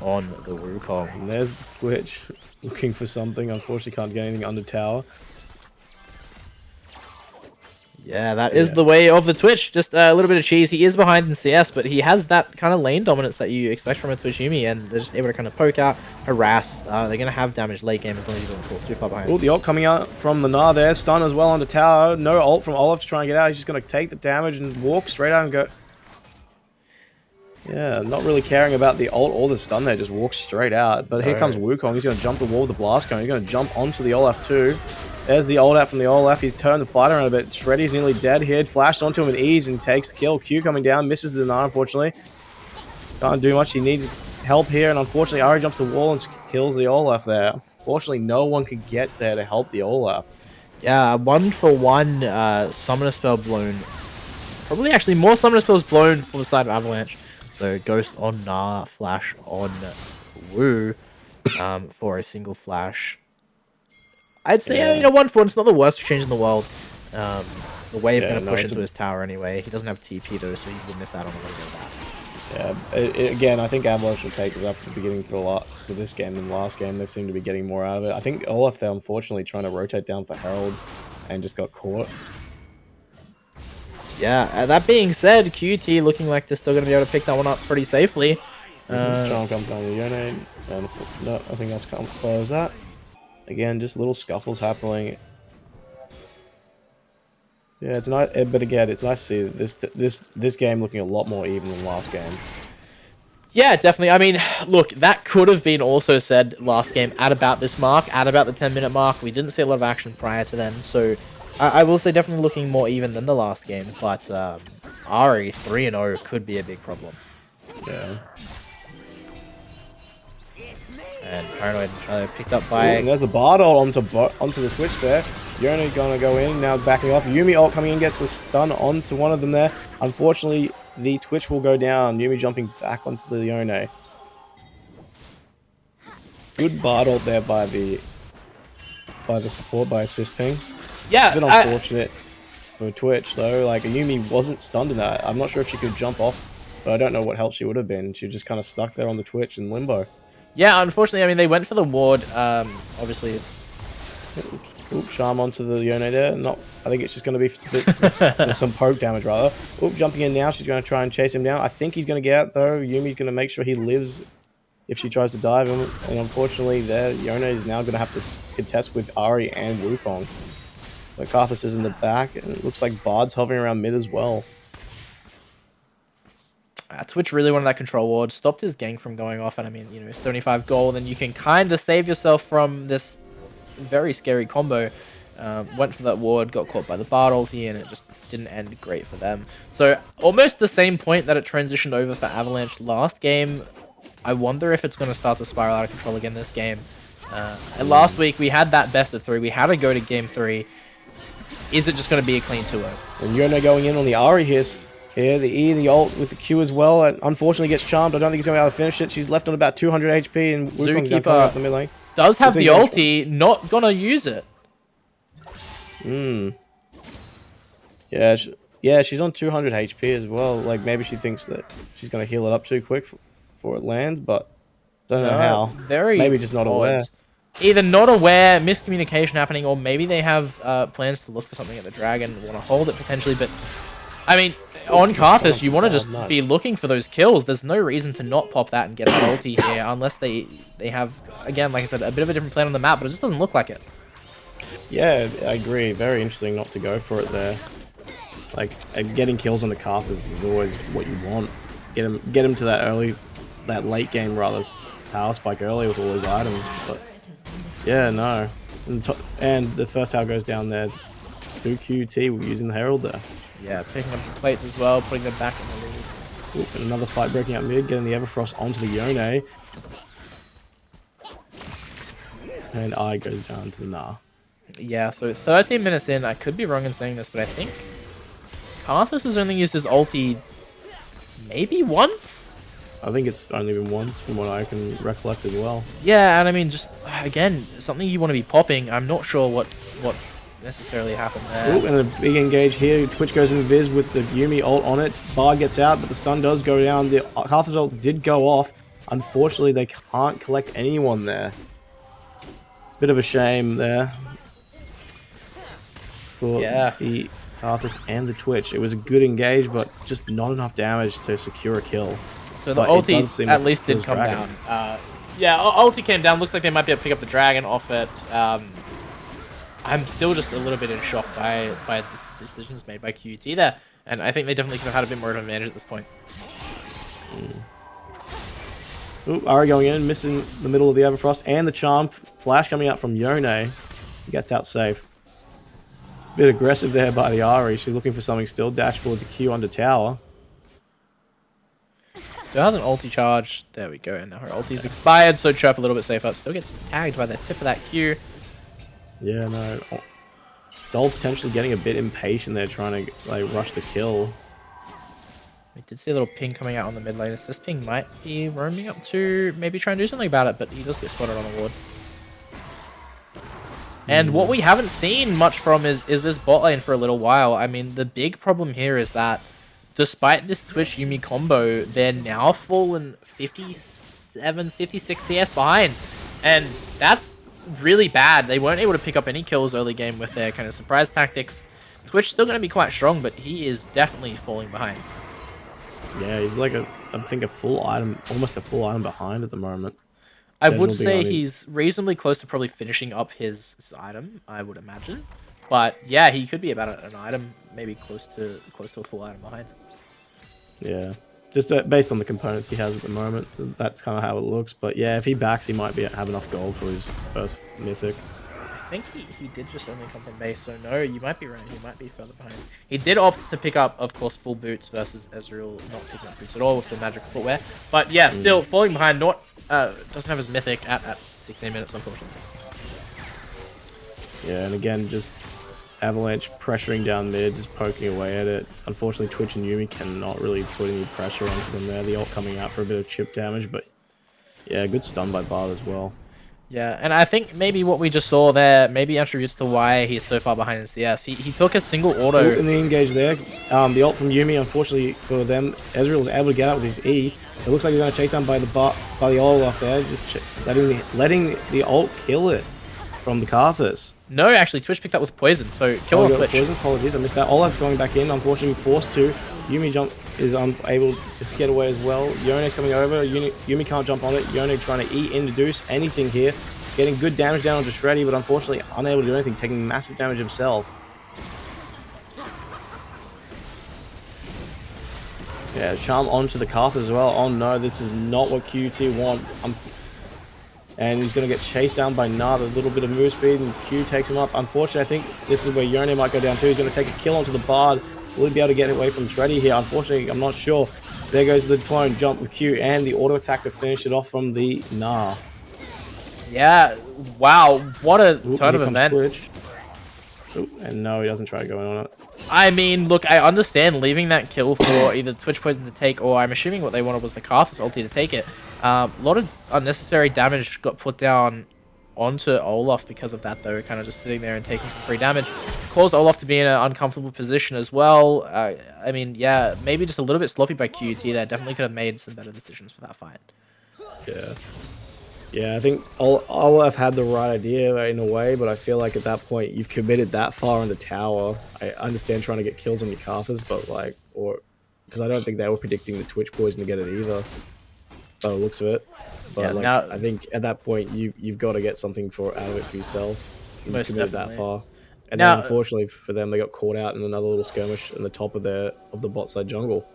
on the Wukong. And there's the Twitch looking for something. Unfortunately, can't get anything under tower. Yeah, that is the way of the Twitch. Just a little bit of cheese. He is behind in CS, but he has that kind of lane dominance that you expect from a Twitch Yumi, and they're just able to kind of poke out, harass. They're going to have damage late game as long as he doesn't fall too far behind. Oh, the ult coming out from the Gnar there. Stun as well onto tower. No ult from Olaf to try and get out. He's just going to take the damage and walk straight out and go. Yeah, not really caring about the ult or the stun there. Just walks straight out. But here comes Wukong. He's going to jump the wall with the blast cone. He's going to jump onto the Olaf too. There's the ult out from the Olaf. He's turned the fight around a bit. Shreddy's nearly dead here. Flashed onto him with ease and takes the kill. Q coming down. Misses the Gnar, unfortunately. Can't do much. He needs help here. And unfortunately, Ari jumps the wall and kills the Olaf there. Fortunately, no one could get there to help the Olaf. Yeah, 1-for-1 summoner spell blown. Probably actually more summoner spells blown for the side of Avalanche. So Ghost on Gnar, Flash on Wu for a single flash. I'd say, 1-for-1, it's not the worst exchange in the world. The wave going to push into his tower anyway. He doesn't have TP though, so he will miss out on a little bit of that. Yeah, again, I think Avalanche will take us up from the beginning to this game than last game. They seem to be getting more out of it. I think Olaf, they're unfortunately trying to rotate down for Herald and just got caught. Yeah, that being said, QT looking like they're still going to be able to pick that one up pretty safely. Charm comes down with Yone, and nothing else close that. Again, just little scuffles happening. Yeah, it's nice, but again, it's nice to see this game looking a lot more even than last game. Yeah, definitely. I mean, look, that could have been also said last game at about this mark, at about the 10-minute mark. We didn't see a lot of action prior to then, so I will say definitely looking more even than the last game. But Ari 3-0 could be a big problem. Yeah. And Paranoid picked up Ooh, by. and there's a Bard ult onto the switch there. Yone gonna go in, now backing off. Yumi ult coming in, gets the stun onto one of them there. Unfortunately, the Twitch will go down. Yumi jumping back onto the Yone. Good Bard ult there by the support, by Assist Ping. Yeah, A bit unfortunate for Twitch though. Like, Yumi wasn't stunned in that. I'm not sure if she could jump off, but I don't know what help she would have been. She just kind of stuck there on the Twitch in limbo. Yeah, unfortunately, I mean, they went for the ward. Obviously, it's... Oop, charm onto the Yone there. Not, I think it's just going to be some poke damage, rather. Oop, jumping in now. She's going to try and chase him down. I think he's going to get out, though. Yumi's going to make sure he lives if she tries to dive him. And unfortunately, there, Yone is now going to have to contest with Ari and Wukong. But Karthus is in the back, and it looks like Bard's hovering around mid as well. Twitch really wanted that control ward, stopped his gank from going off, and I mean, 75 gold, and you can kind of save yourself from this very scary combo. Went for that ward, got caught by the Bard ulti, and it just didn't end great for them. So, almost the same point that it transitioned over for Avalanche last game. I wonder if it's going to start to spiral out of control again this game. And last week, we had that best of 3. We had to go to game 3. Is it just going to be a clean 2-0? And Yone going in on the Ari here. Here, the E, the ult with the Q as well. And unfortunately gets charmed. I don't think he's going to be able to finish it. She's left on about 200 HP, and Wukong's going to come out the mid lane. Does have the ulti, not going to use it. Yeah, she's on 200 HP as well. Like, maybe she thinks that she's going to heal it up too quick before it lands, but don't know how. Maybe just not aware. Either not aware, miscommunication happening, or maybe they have plans to look for something at the dragon, want to hold it potentially, but I mean, on Karthus, you want to just be looking for those kills. There's no reason to not pop that and get that ulti here, unless they have, again, like I said, a bit of a different plan on the map, but it just doesn't look like it. Yeah, I agree. Very interesting not to go for it there. Like, getting kills on the Karthus is always what you want. Get him to that late game rather, power spike early with all his items. But yeah, no. And the first tower goes down there. 2 QUT, we're using the Herald there. Yeah, picking up the plates as well, putting them back in the lead. Oop, and another fight breaking out mid, getting the Everfrost onto the Yone. And I goes down to the Nah. Yeah, so 13 minutes in, I could be wrong in saying this, but I think Karthus has only used his ulti maybe once? I think it's only been once from what I can recollect as well. Yeah, and I mean, just, again, something you want to be popping. I'm not sure what necessarily happened there. Ooh, and a big engage here. Twitch goes in Viz with the Yumi ult on it. Bard gets out, but the stun does go down. The Karthus ult did go off. Unfortunately, they can't collect anyone there. Bit of a shame there for the Karthus and the Twitch. It was a good engage, but just not enough damage to secure a kill. So the ulti at least did come down. Yeah, ulti came down. Looks like they might be able to pick up the dragon off it. I'm still just a little bit in shock by the decisions made by QUT there. And I think they definitely could have had a bit more of an advantage at this point. Ooh, Ari going in, missing the middle of the Everfrost and the Charm. Flash coming out from Yone. He gets out safe. Bit aggressive there by the Ari. She's looking for something still. Dash forward the Q under tower. So has an ulti charge. There we go. And now her ulti's expired, so Chirp a little bit safer. Still gets tagged by the tip of that Q. Yeah, no. Doll potentially getting a bit impatient there, trying to like rush the kill. We did see a little ping coming out on the mid lane. This ping might be roaming up to maybe try and do something about it, but he does get spotted on the ward. And what we haven't seen much from is this bot lane for a little while. I mean, the big problem here is that despite this Twitch Yumi combo, they're now fallen 57, 56 CS behind. And that's really bad. They weren't able to pick up any kills early game with their kind of surprise tactics. Twitch still going to be quite strong, but he is definitely falling behind. Yeah, he's like I think almost a full item behind at the moment. I would say he's reasonably close to probably finishing up his item, I would imagine. But yeah, he could be about an item, maybe close to a full item behind. Yeah. Just based on the components he has at the moment, that's kind of how it looks. But yeah, if he backs, he might have enough gold for his first mythic. I think he did just only come from base, so no, you might be right. He might be further behind. He did opt to pick up, of course, full boots versus Ezreal not picking up boots at all with the magic footwear. But yeah, still falling behind. Not doesn't have his mythic at 16 minutes, unfortunately. Yeah, and again, just Avalanche pressuring down mid, just poking away at it. Unfortunately, Twitch and Yuumi cannot really put any pressure onto them there. The ult coming out for a bit of chip damage, but yeah, good stun by Bard as well. Yeah, and I think maybe what we just saw there maybe attributes to why he's so far behind in CS. He took a single auto. Ooh, in the engage there, the ult from Yuumi, unfortunately for them, Ezreal was able to get out with his E. It looks like he's going to chase down by the Olaf there, just letting the ult kill it from the Karthus. No, actually, Twitch picked up with poison, so kill on Twitch. Poison, apologies, I missed that. Olaf going back in, unfortunately forced to. Yuumi is unable to get away as well. Yone's coming over. Yuumi can't jump on it. Yone trying to introduce anything here. Getting good damage down onto Shreddy, but unfortunately unable to do anything, taking massive damage himself. Yeah, Charm onto the Karth as well. Oh no, this is not what QUT want. And he's going to get chased down by Nard. A little bit of move speed, and Q takes him up. Unfortunately, I think this is where Yone might go down too. He's going to take a kill onto the Bard. Will he be able to get away from Shreddy here? Unfortunately, I'm not sure. There goes the clone jump with Q and the auto attack to finish it off from the Gnar. Yeah, wow, what a turn of events. And no, he doesn't try to go in on it. I mean, look, I understand leaving that kill for either Twitch Poison to take, or I'm assuming what they wanted was the Karthus ulti to take it. A lot of unnecessary damage got put down onto Olaf because of that, though, kind of just sitting there and taking some free damage. Caused Olaf to be in an uncomfortable position as well. I mean, yeah, maybe just a little bit sloppy by QUT there. Definitely could have made some better decisions for that fight. Yeah. Yeah, I think Olaf had the right idea in a way, but I feel like at that point you've committed that far in the tower. I understand trying to get kills on your Karthus, but like, because I don't think they were predicting the Twitch Poison to get it either. By the looks of it, but yeah, like, now, I think at that point you've got to get something out of it for yourself. You've committed that far, and now, then unfortunately for them, they got caught out in another little skirmish in the top of the bot side jungle.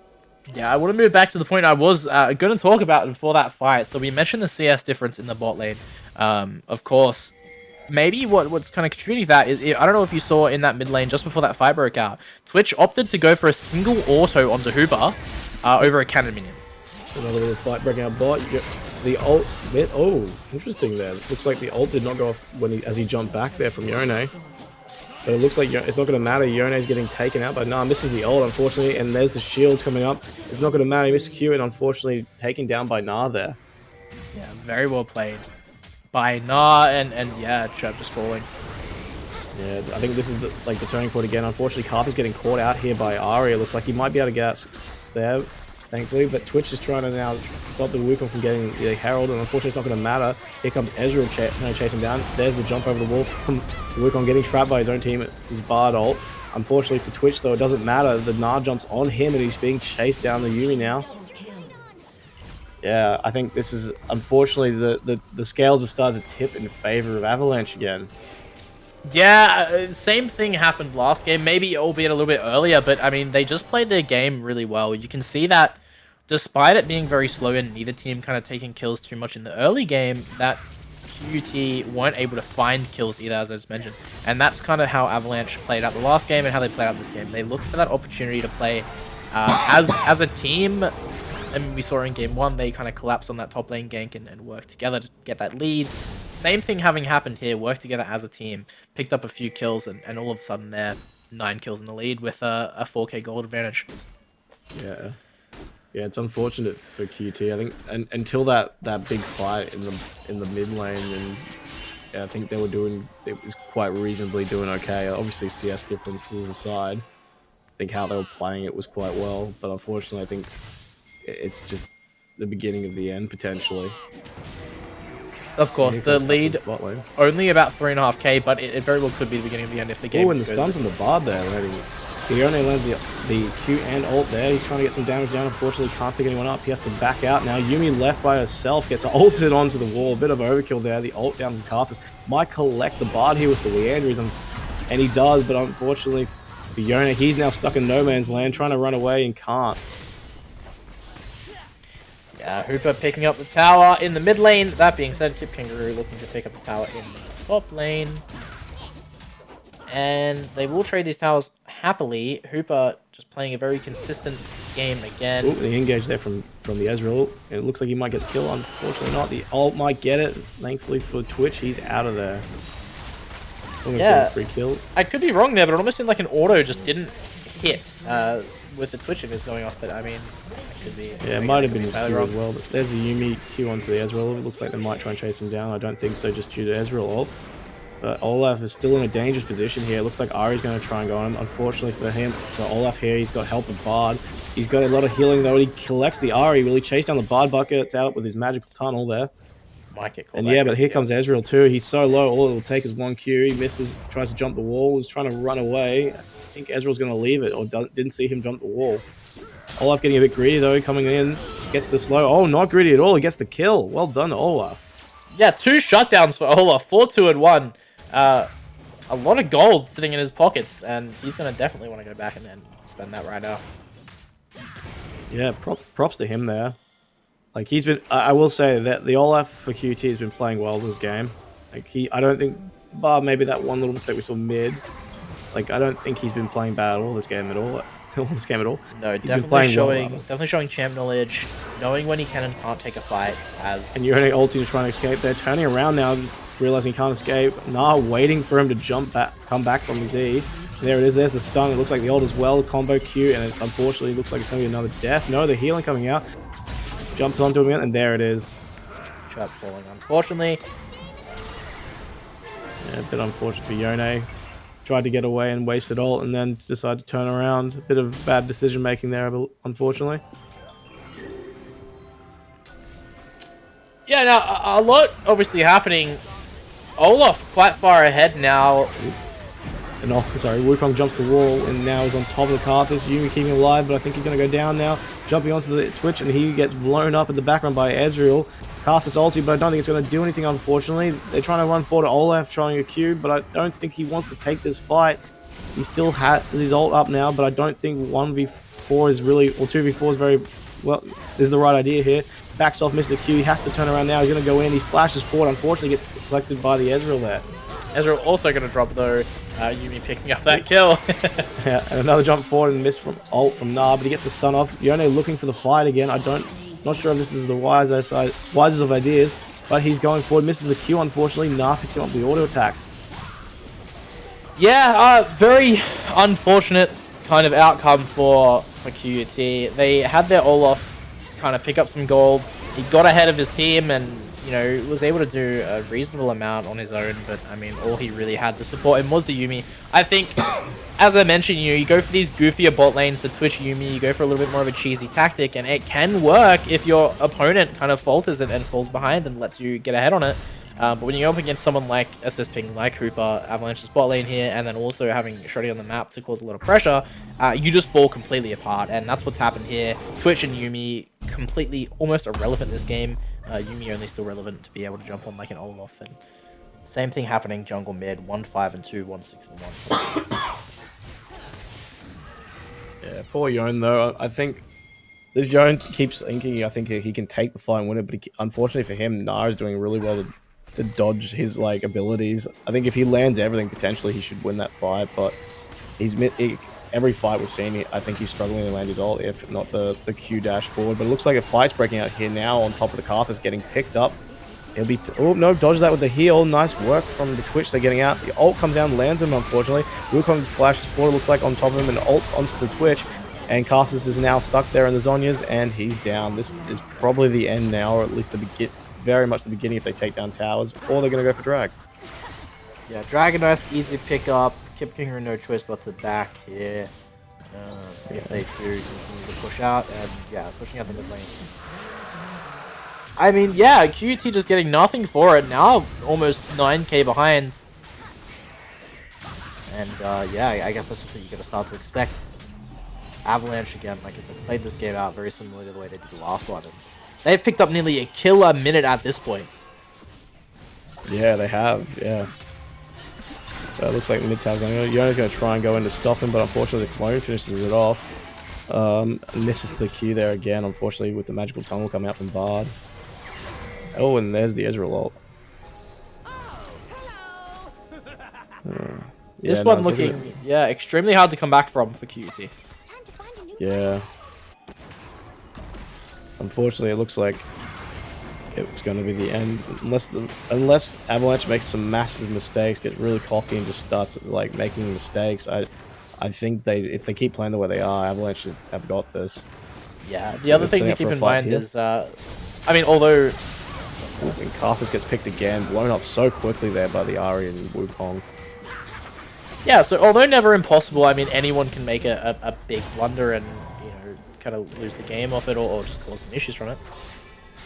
Yeah, I want to move back to the point I was going to talk about before that fight. So we mentioned the CS difference in the bot lane. Of course, maybe what's kind of contributing to that is, I don't know if you saw in that mid lane just before that fight broke out, Twitch opted to go for a single auto onto Hooper over a cannon minion. Another little fight breaking out bot. The ult bit. Oh, interesting there. Looks like the ult did not go off as he jumped back there from Yone. But it looks like it's not going to matter. Yone's getting taken out, but no, misses the ult, unfortunately. And there's the shields coming up. It's not going to matter. He missed Q and unfortunately taken down by Gnar there. Yeah, very well played by Gnar, and yeah, Chirp just falling. Yeah, I think this is the turning point again. Unfortunately, Karth is getting caught out here by Ari. It looks like he might be able to get out there, thankfully. But Twitch is trying to now stop the Wukong from getting the Herald, and unfortunately it's not going to matter. Here comes Ezreal trying to chase him down. There's the jump over the wall from Wukong getting trapped by his own team, his Bard ult. Unfortunately for Twitch, though, it doesn't matter. The Gnar jumps on him, and he's being chased down the Yuumi now. Yeah, I think this is, unfortunately, the scales have started to tip in favor of Avalanche again. Yeah, same thing happened last game, maybe albeit a little bit earlier, but I mean, they just played their game really well. You can see that despite it being very slow and neither team kind of taking kills too much in the early game, that QUT weren't able to find kills either, as I just mentioned. And that's kind of how Avalanche played out the last game and how they played out this game. They looked for that opportunity to play as a team, and we saw in game one, they kind of collapsed on that top lane gank and worked together to get that lead. Same thing having happened here, worked together as a team, picked up a few kills, and all of a sudden they're 9 kills in the lead with a 4k gold advantage. Yeah. Yeah, it's unfortunate for QUT. I think until that big fight in the mid lane, and yeah, I think it was quite reasonably doing okay. Obviously CS differences aside, I think how they were playing it was quite well, but unfortunately I think it's just the beginning of the end potentially. Of course, the lead only about 3.5k, but it very well could be the beginning of the end if the game. Oh, and the stuns on the Bard there already. Yone lands the Q and ult there. He's trying to get some damage down. Unfortunately, can't pick anyone up. He has to back out now. Yuumi left by herself, gets ulted onto the wall. A bit of overkill there. The ult down from Karthus. Might collect the Bard here with the Leandry. And he does, but unfortunately for Yona, he's now stuck in no man's land, trying to run away and can't. Yeah, Hooper picking up the tower in the mid lane. That being said, Kip Kangaroo looking to pick up the tower in the top lane. And they will trade these towers happily. Hooper just playing a very consistent game again. Ooh, the engage there from the Ezreal. It looks like he might get the kill. Unfortunately not. The ult might get it. Thankfully for Twitch, he's out of there. Yeah, free kill. I could be wrong there, but it almost seemed like an auto just didn't hit with the Twitch if it's going off. But I mean, it could be. Yeah, it might have been his Q as well. But there's the Yuumi Q onto the Ezreal. It looks like they might try and chase him down. I don't think so, just due to Ezreal ult. But Olaf is still in a dangerous position here. It looks like Ari's going to try and go on him. Unfortunately for him, for Olaf here, he's got help of Bard. He's got a lot of healing though. He collects the Ari. Will he chase down the Bard bucket out with his magical tunnel there? Might get called and back yeah, but here comes Ezreal too. He's so low, all it will take is one Q. He misses, tries to jump the wall, is trying to run away. I think Ezreal's going to leave it, or didn't see him jump the wall. Olaf getting a bit greedy though, coming in, gets the slow. Oh, not greedy at all. He gets the kill. Well done, Olaf. Yeah, 2 shutdowns for Olaf, 4-2 and 1. A lot of gold sitting in his pockets, and he's going to definitely want to go back and then spend that right now. Yeah, props to him there. Like he's been, I will say that the Olaf for QT has been playing well this game. Like I don't think, bar maybe that one little mistake we saw mid. Like I don't think he's been playing bad all this game at all. No, he's definitely showing champ knowledge, knowing when he can and can't take a fight. And you're only ulting to try and escape. They're turning around now, realizing he can't escape. Nah, waiting for him to come back from his E. There it is. There's the stun. It looks like the ult as well. Combo Q, and it unfortunately looks like it's going to be another death. No, the healing coming out. Jumps onto him again, and there it is. Trap falling, unfortunately. Yeah, a bit unfortunate for Yone. Tried to get away and wasted ult, and then decided to turn around. A bit of bad decision making there, unfortunately. Yeah, now a lot obviously happening. Olaf quite far ahead now. And Wukong jumps the wall and now is on top of the Karthus. Yuumi keeping him alive, but I think he's going to go down now. Jumping onto the Twitch, and he gets blown up in the background by Ezreal. Karthus ulti, but I don't think it's going to do anything, unfortunately. They're trying to run forward to Olaf, trying a Q, but I don't think he wants to take this fight. He still has his ult up now, but I don't think 1v4 is really, or 2v4 is very, well, is the right idea here. Backs off, missing the Q. He has to turn around now. He's going to go in. He splashes forward. Unfortunately, gets collected by the Ezreal there. Ezreal also going to drop though. Yuumi picking up that kill. Yeah, and another jump forward and miss from ult from Nah, but he gets the stun off. Yone looking for the fight again. Not sure if this is the wisest of ideas, but he's going forward, misses the Q. Unfortunately, Nah picks him up the auto attacks. Yeah, very unfortunate kind of outcome for QUT. They had their Olaf kind of pick up some gold. He got ahead of his team and, you know, was able to do a reasonable amount on his own, but I mean, all he really had to support him was the Yuumi. I think, as I mentioned, you go for these goofier bot lanes, the Twitch Yuumi, you go for a little bit more of a cheesy tactic, and it can work if your opponent kind of falters and falls behind and lets you get ahead on it. But when you go up against someone like assist ping, like Hooper, Avalanche's bot lane here, and then also having Shreddy on the map to cause a lot of pressure, you just fall completely apart, and that's what's happened here. Twitch and Yuumi completely almost irrelevant this game. Yuumi only still relevant to be able to jump on like an Olaf, and same thing happening jungle mid, 1-5 and 2, 1-6 and 1. Yeah, poor Yone though. I think this Yone keeps thinking I think he can take the fight and win it, but unfortunately for him, Nar is doing really well to dodge his like abilities. I think if he lands everything, potentially he should win that fight, but every fight we've seen, I think he's struggling to land his ult, if not the Q dash forward. But it looks like a fight's breaking out here now on top of the Karthus, getting picked up. He'll be, oh no, dodges that with the heal. Nice work from the Twitch. They're getting out. The ult comes down, lands him, unfortunately. Wukong flashes forward, looks like on top of him, and ults onto the Twitch. And Karthus is now stuck there in the Zhonyas, and he's down. This is probably the end now, or at least very much the beginning if they take down towers, or they're going to go for drag. Yeah, Dragon Knife, easy pick up. Kip Kangaroo, no choice but to back here. If they do continue to push out, and yeah, pushing out the mid lane. I mean, yeah, QUT just getting nothing for it now, almost 9k behind. And yeah, I guess that's just what you're going to start to expect. Avalanche, again, like I said, played this game out very similarly to the way they did the last one. And they've picked up nearly a kill a minute at this point. Yeah, they have, yeah. So it looks like mid-tab's going to go. Yona's going to try and go in to stop him, but unfortunately the clone finishes it off. And misses the Q there again, unfortunately, with the magical tunnel coming out from Bard. Oh, and there's the Ezreal ult. This one looking, extremely hard to come back from for QUT. Yeah. Unfortunately, it looks like it's going to be the end. Unless Avalanche makes some massive mistakes, gets really cocky, and just starts like making mistakes. I think if they keep playing the way they are, Avalanche have got this. Yeah. The other thing to keep in mind is, I mean, although. And Karthus gets picked again, blown up so quickly there by the Ahri and Wukong. Yeah, so although never impossible, I mean, anyone can make a big blunder and, kind of lose the game off it or just cause some issues from it.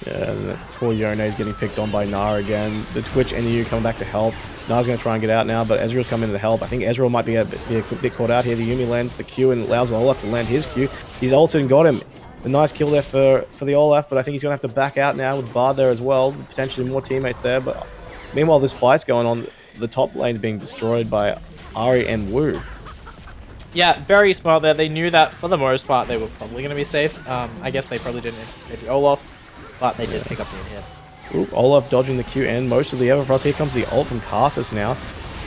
Yeah, and poor Yone is getting picked on by Nara again. The Twitch NU coming back to help. Nara's going to try and get out now, but Ezreal's coming in to help. I think Ezreal might be a bit caught out here. The Yuumi lands the Q and allows Olaf to land his Q. He's ulted and got him. A nice kill there for the Olaf, but I think he's going to have to back out now with Bard there as well. Potentially more teammates there, but meanwhile this fight's going on. The top lane's being destroyed by Ahri and Wu. Yeah, very smart there. They knew that for the most part they were probably going to be safe. I guess they probably didn't anticipate the Olaf, but they did pick up the hit. Oop, Olaf dodging the Q and most of the Everfrost. Here comes the ult from Karthus now.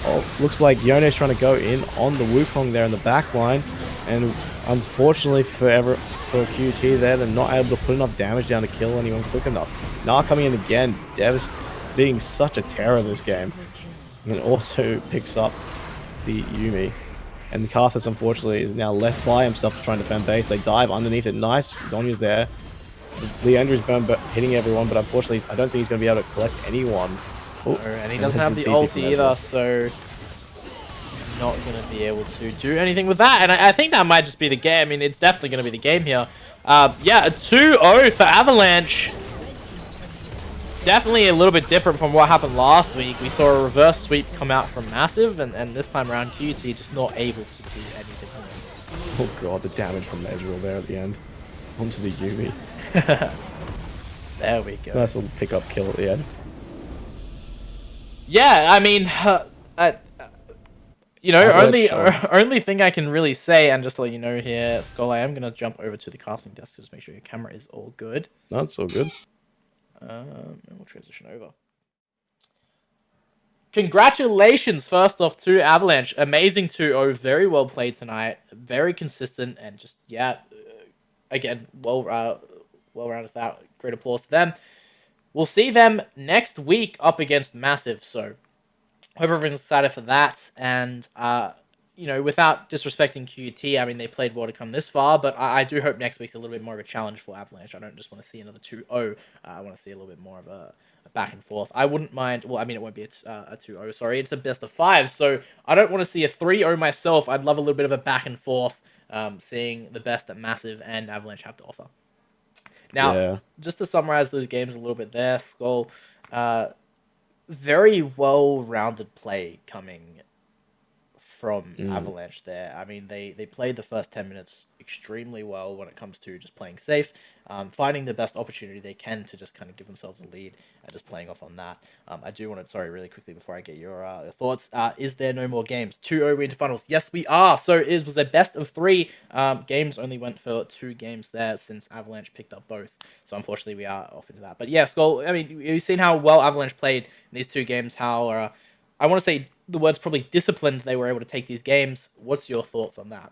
Oh, looks like Yone's trying to go in on the Wukong there in the back line, and unfortunately for QT there, they're not able to put enough damage down to kill anyone quick enough. Now coming in again, being such a terror this game, and also picks up the Yuumi. And the Karthus, unfortunately, is now left by himself to try and defend base. They dive underneath it. Nice. Zonya's there. Leandri's hitting everyone, but unfortunately, I don't think he's going to be able to collect anyone. Oh, and he doesn't have the ulti either, so not going to be able to do anything with that. And I think that might just be the game. I mean, it's definitely going to be the game here. Yeah, a 2-0 for Avalanche. Definitely a little bit different from what happened last week. We saw a reverse sweep come out from Massive, and this time around, QUT just not able to do anything. Oh god, the damage from Ezreal there at the end. Onto the Yuumi. There we go. Nice little pick-up kill at the end. Yeah, I mean, only thing I can really say, and just to let you know here, Skull, I am going to jump over to the casting desk to just make sure your camera is all good. No, it's all good. And we'll transition over. Congratulations, first off, to Avalanche. Amazing 2-0. Very well played tonight. Very consistent, and just, again, well-rounded out. Great applause to them. We'll see them next week up against Massive, so hope everyone's excited for that. And, without disrespecting QUT, I mean, they played well to come this far, but I do hope next week's a little bit more of a challenge for Avalanche. I don't just want to see another 2-0. I want to see a little bit more of a back and forth. I wouldn't mind, well, I mean, it won't be a 2-0, sorry. It's a best of 5, so I don't want to see a 3-0 myself. I'd love a little bit of a back and forth, seeing the best that Massive and Avalanche have to offer. Now, just to summarize those games a little bit there, Skull, very well-rounded play coming from Avalanche there. I mean, they played the first 10 minutes extremely well when it comes to just playing safe, finding the best opportunity they can to just kind of give themselves a lead and just playing off on that. I do want to, sorry, really quickly before I get your thoughts, is there no more games? 2-0 into finals. Yes, we are. So it was a best of 3. Games only went for 2 games there since Avalanche picked up both. So unfortunately, we are off into that. But yeah, Skull, I mean, you've seen how well Avalanche played in these 2 games, how, I want to say the word's probably disciplined they were able to take these games. What's your thoughts on that?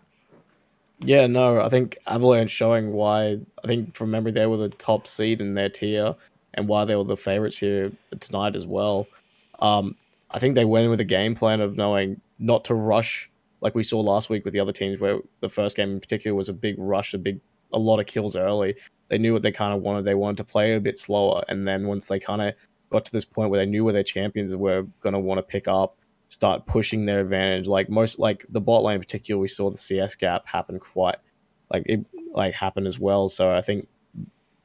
Yeah, no, I think Avalanche showing why, I think from memory they were the top seed in their tier and why they were the favorites here tonight as well. I think they went in with a game plan of knowing not to rush like we saw last week with the other teams, where the first game in particular was a big rush, a lot of kills early. They knew what they kind of wanted. They wanted to play a bit slower, and then once they kind of got to this point where they knew where their champions were going to want to pick up, start pushing their advantage. Like the bot lane in particular, we saw the CS gap happen happen as well. So I think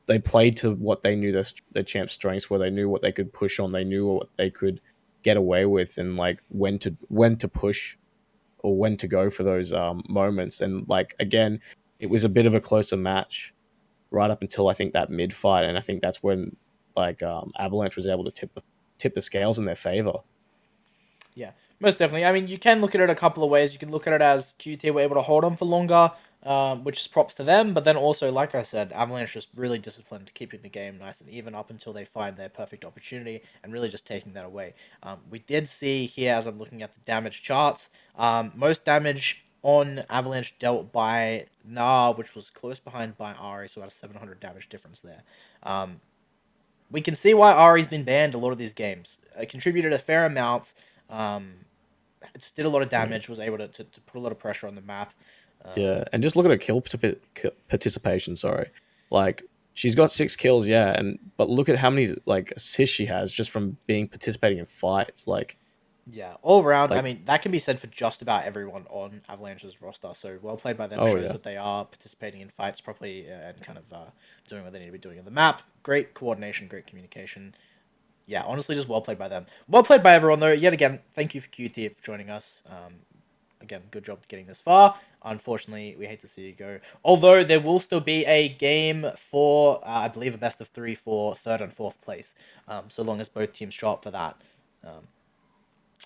they played to what they knew their champ's strengths were. They knew what they could push on. They knew what they could get away with, and like when to push or when to go for those moments. And like, again, it was a bit of a closer match right up until I think that mid fight, and I think that's when Avalanche was able to tip the scales in their favor. Yeah, Most definitely. I mean, you can look at it a couple of ways. You can look at it as QT were able to hold on for longer, which is props to them. But then also, like I said, Avalanche just really disciplined, keeping the game nice and even up until they find their perfect opportunity and really just taking that away. We did see here, as I'm looking at the damage charts, most damage on Avalanche dealt by Nah, which was close behind by Ari, so about a 700 damage difference there. We can see why Ari's been banned a lot of these games. It contributed a fair amount. It just did a lot of damage, was able to put a lot of pressure on the map. Yeah, and just look at her participation. Sorry, like she's got 6 kills, yeah, but look at how many like assists she has just from participating in fights. Yeah, all around. I mean, that can be said for just about everyone on Avalanche's roster. So well played by them. Shows that they are participating in fights properly and kind of doing what they need to be doing on the map. Great coordination, great communication. Yeah, honestly, just well played by them. Well played by everyone, though. Yet again, thank you for QT for joining us. Again, good job getting this far. Unfortunately, we hate to see you go. Although there will still be a game for, I believe, a best of 3 for 3rd and 4th place, so long as both teams show up for that.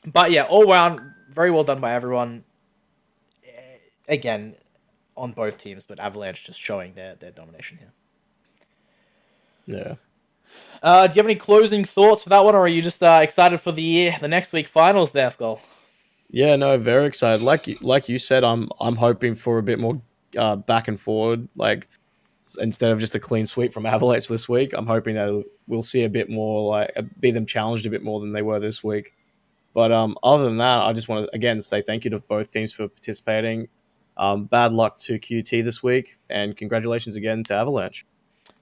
But yeah, all round, very well done by everyone. Again, on both teams, but Avalanche just showing their domination here. Yeah. Do you have any closing thoughts for that one, or are you just excited for the next week finals there, Skull? Yeah, no, very excited. Like you said, I'm hoping for a bit more back and forward. Like instead of just a clean sweep from Avalanche this week, I'm hoping that we'll see a bit more, like be them challenged a bit more than they were this week. But other than that, I just want to again say thank you to both teams for participating. Bad luck to QT this week, and congratulations again to Avalanche.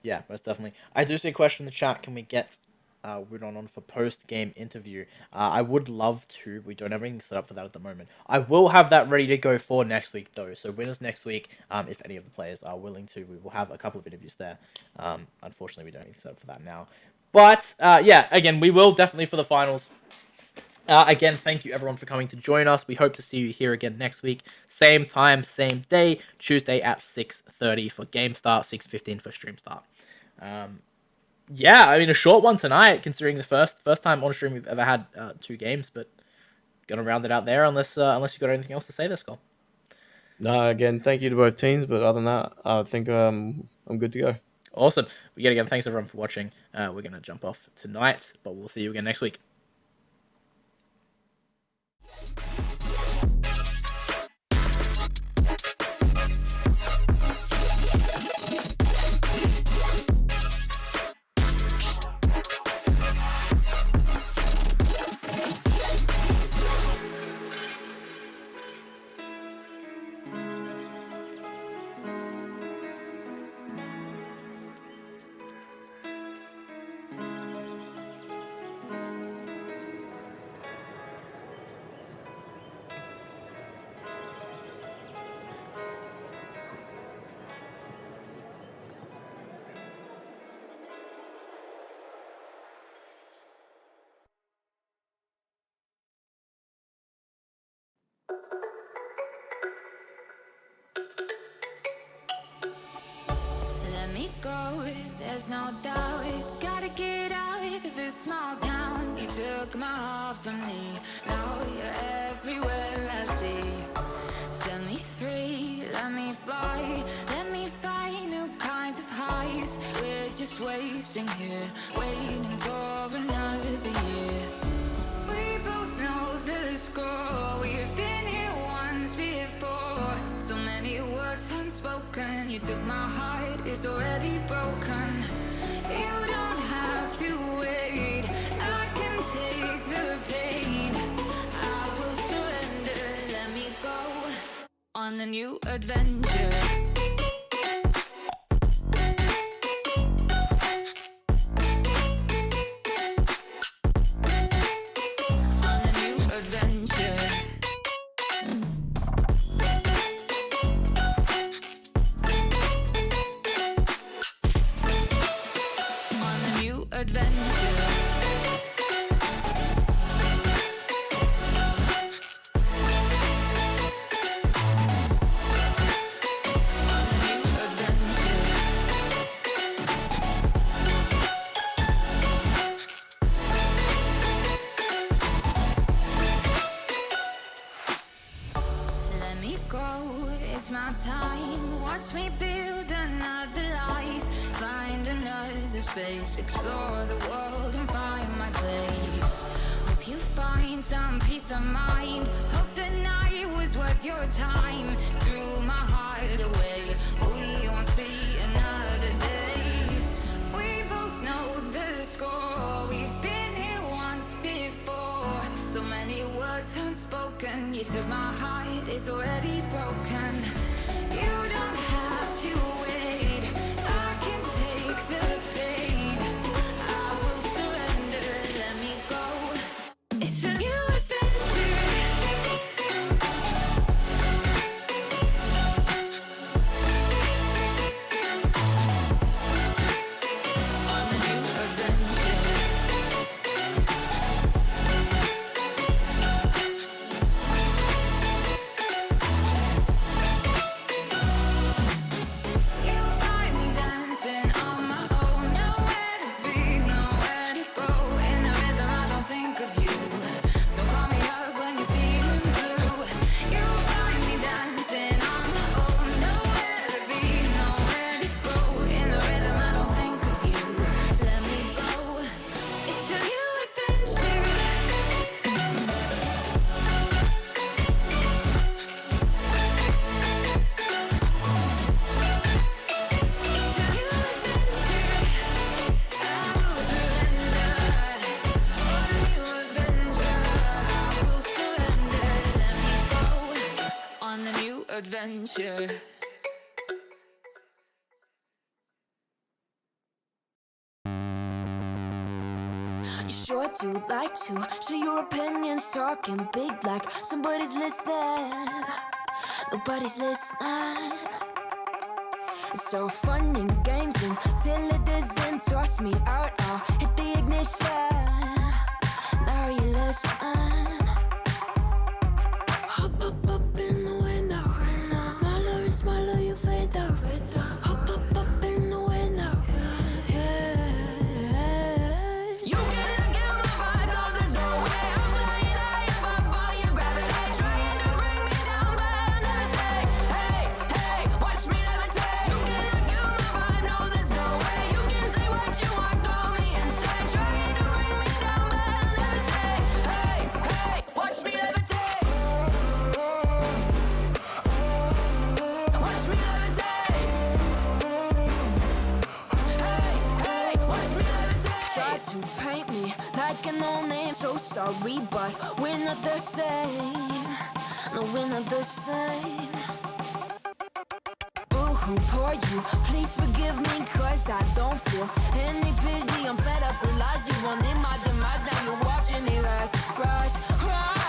Yeah, most definitely. I do see a question in the chat. Can we get Rudon on for post-game interview? I would love to. We don't have anything set up for that at the moment. I will have that ready to go for next week, though. So winners next week, if any of the players are willing to, we will have a couple of interviews there. Unfortunately, we don't have anything set up for that now. But, yeah, again, we will definitely for the finals. Again, thank you everyone for coming to join us. We hope to see you here again next week. Same time, same day, Tuesday at 6:30 for game start, 6:15 for stream start. Yeah, I mean, a short one tonight, considering the first time on stream we've ever had 2 games, but gonna round it out there unless you got anything else to say there, Skull. No, again, thank you to both teams, but other than that, I think I'm good to go. Awesome. Yet again, thanks everyone for watching. We're gonna jump off tonight, but we'll see you again next week. Let me go, there's no doubt. Gotta get out of this small town. You took my heart from me, now you're everywhere I see. Set me free, let me fly. Let me find new kinds of highs. We're just wasting here, waiting for another year. We both know the score, we've been here once before. So many words unspoken, you took my heart, it's already broken. You don't have to wait, I can take the pain. I will surrender, let me go on a new adventure. space, explore the world and find my place. Hope you find some peace of mind. Hope the night was worth your time. Threw my heart away, we won't see another day. We both know the score, we've been here once before. So many words unspoken, you took my heart, it's already broken. You don't have to wait, I can take the pain. I will surrender, let me go. It's a new adventure. On the new adventure. You find me dancing on my own, nowhere to be, nowhere to go. In the rhythm, I don't think of you. Don't call me up when you're feeling blue. You find me dancing on my own, nowhere to be, nowhere to go. In the rhythm, I don't think of you. Let me go. It's a new adventure. On the new adventure. You sure do like to share your opinions, talking big like somebody's listening. Nobody's listening. It's so fun and games until it doesn't toss me out. I'll hit the ignition. Now you listen. Hop up in the window. Smaller and smaller you fade out. Hop up in the window. Yeah. You cannot get my vibe, no, there's no way. I'm flying high above all your gravity, trying to bring me down, but I'll never stay. Hey, hey, watch me levitate. You cannot get my vibe, no, there's no way. You can say what you want, call me insane, trying to bring me down, but I'll never stay. Hey, hey, watch me levitate. Watch me levitate. Hey, hey, watch me levitate. Try to paint me like a no-name, so sorry, but we're not the same. No, we're not the same. Boo-hoo, poor you, please forgive me, cause I don't feel any pity. I'm fed up with lies, you wanted my demise, now you're watching me rise, rise, rise.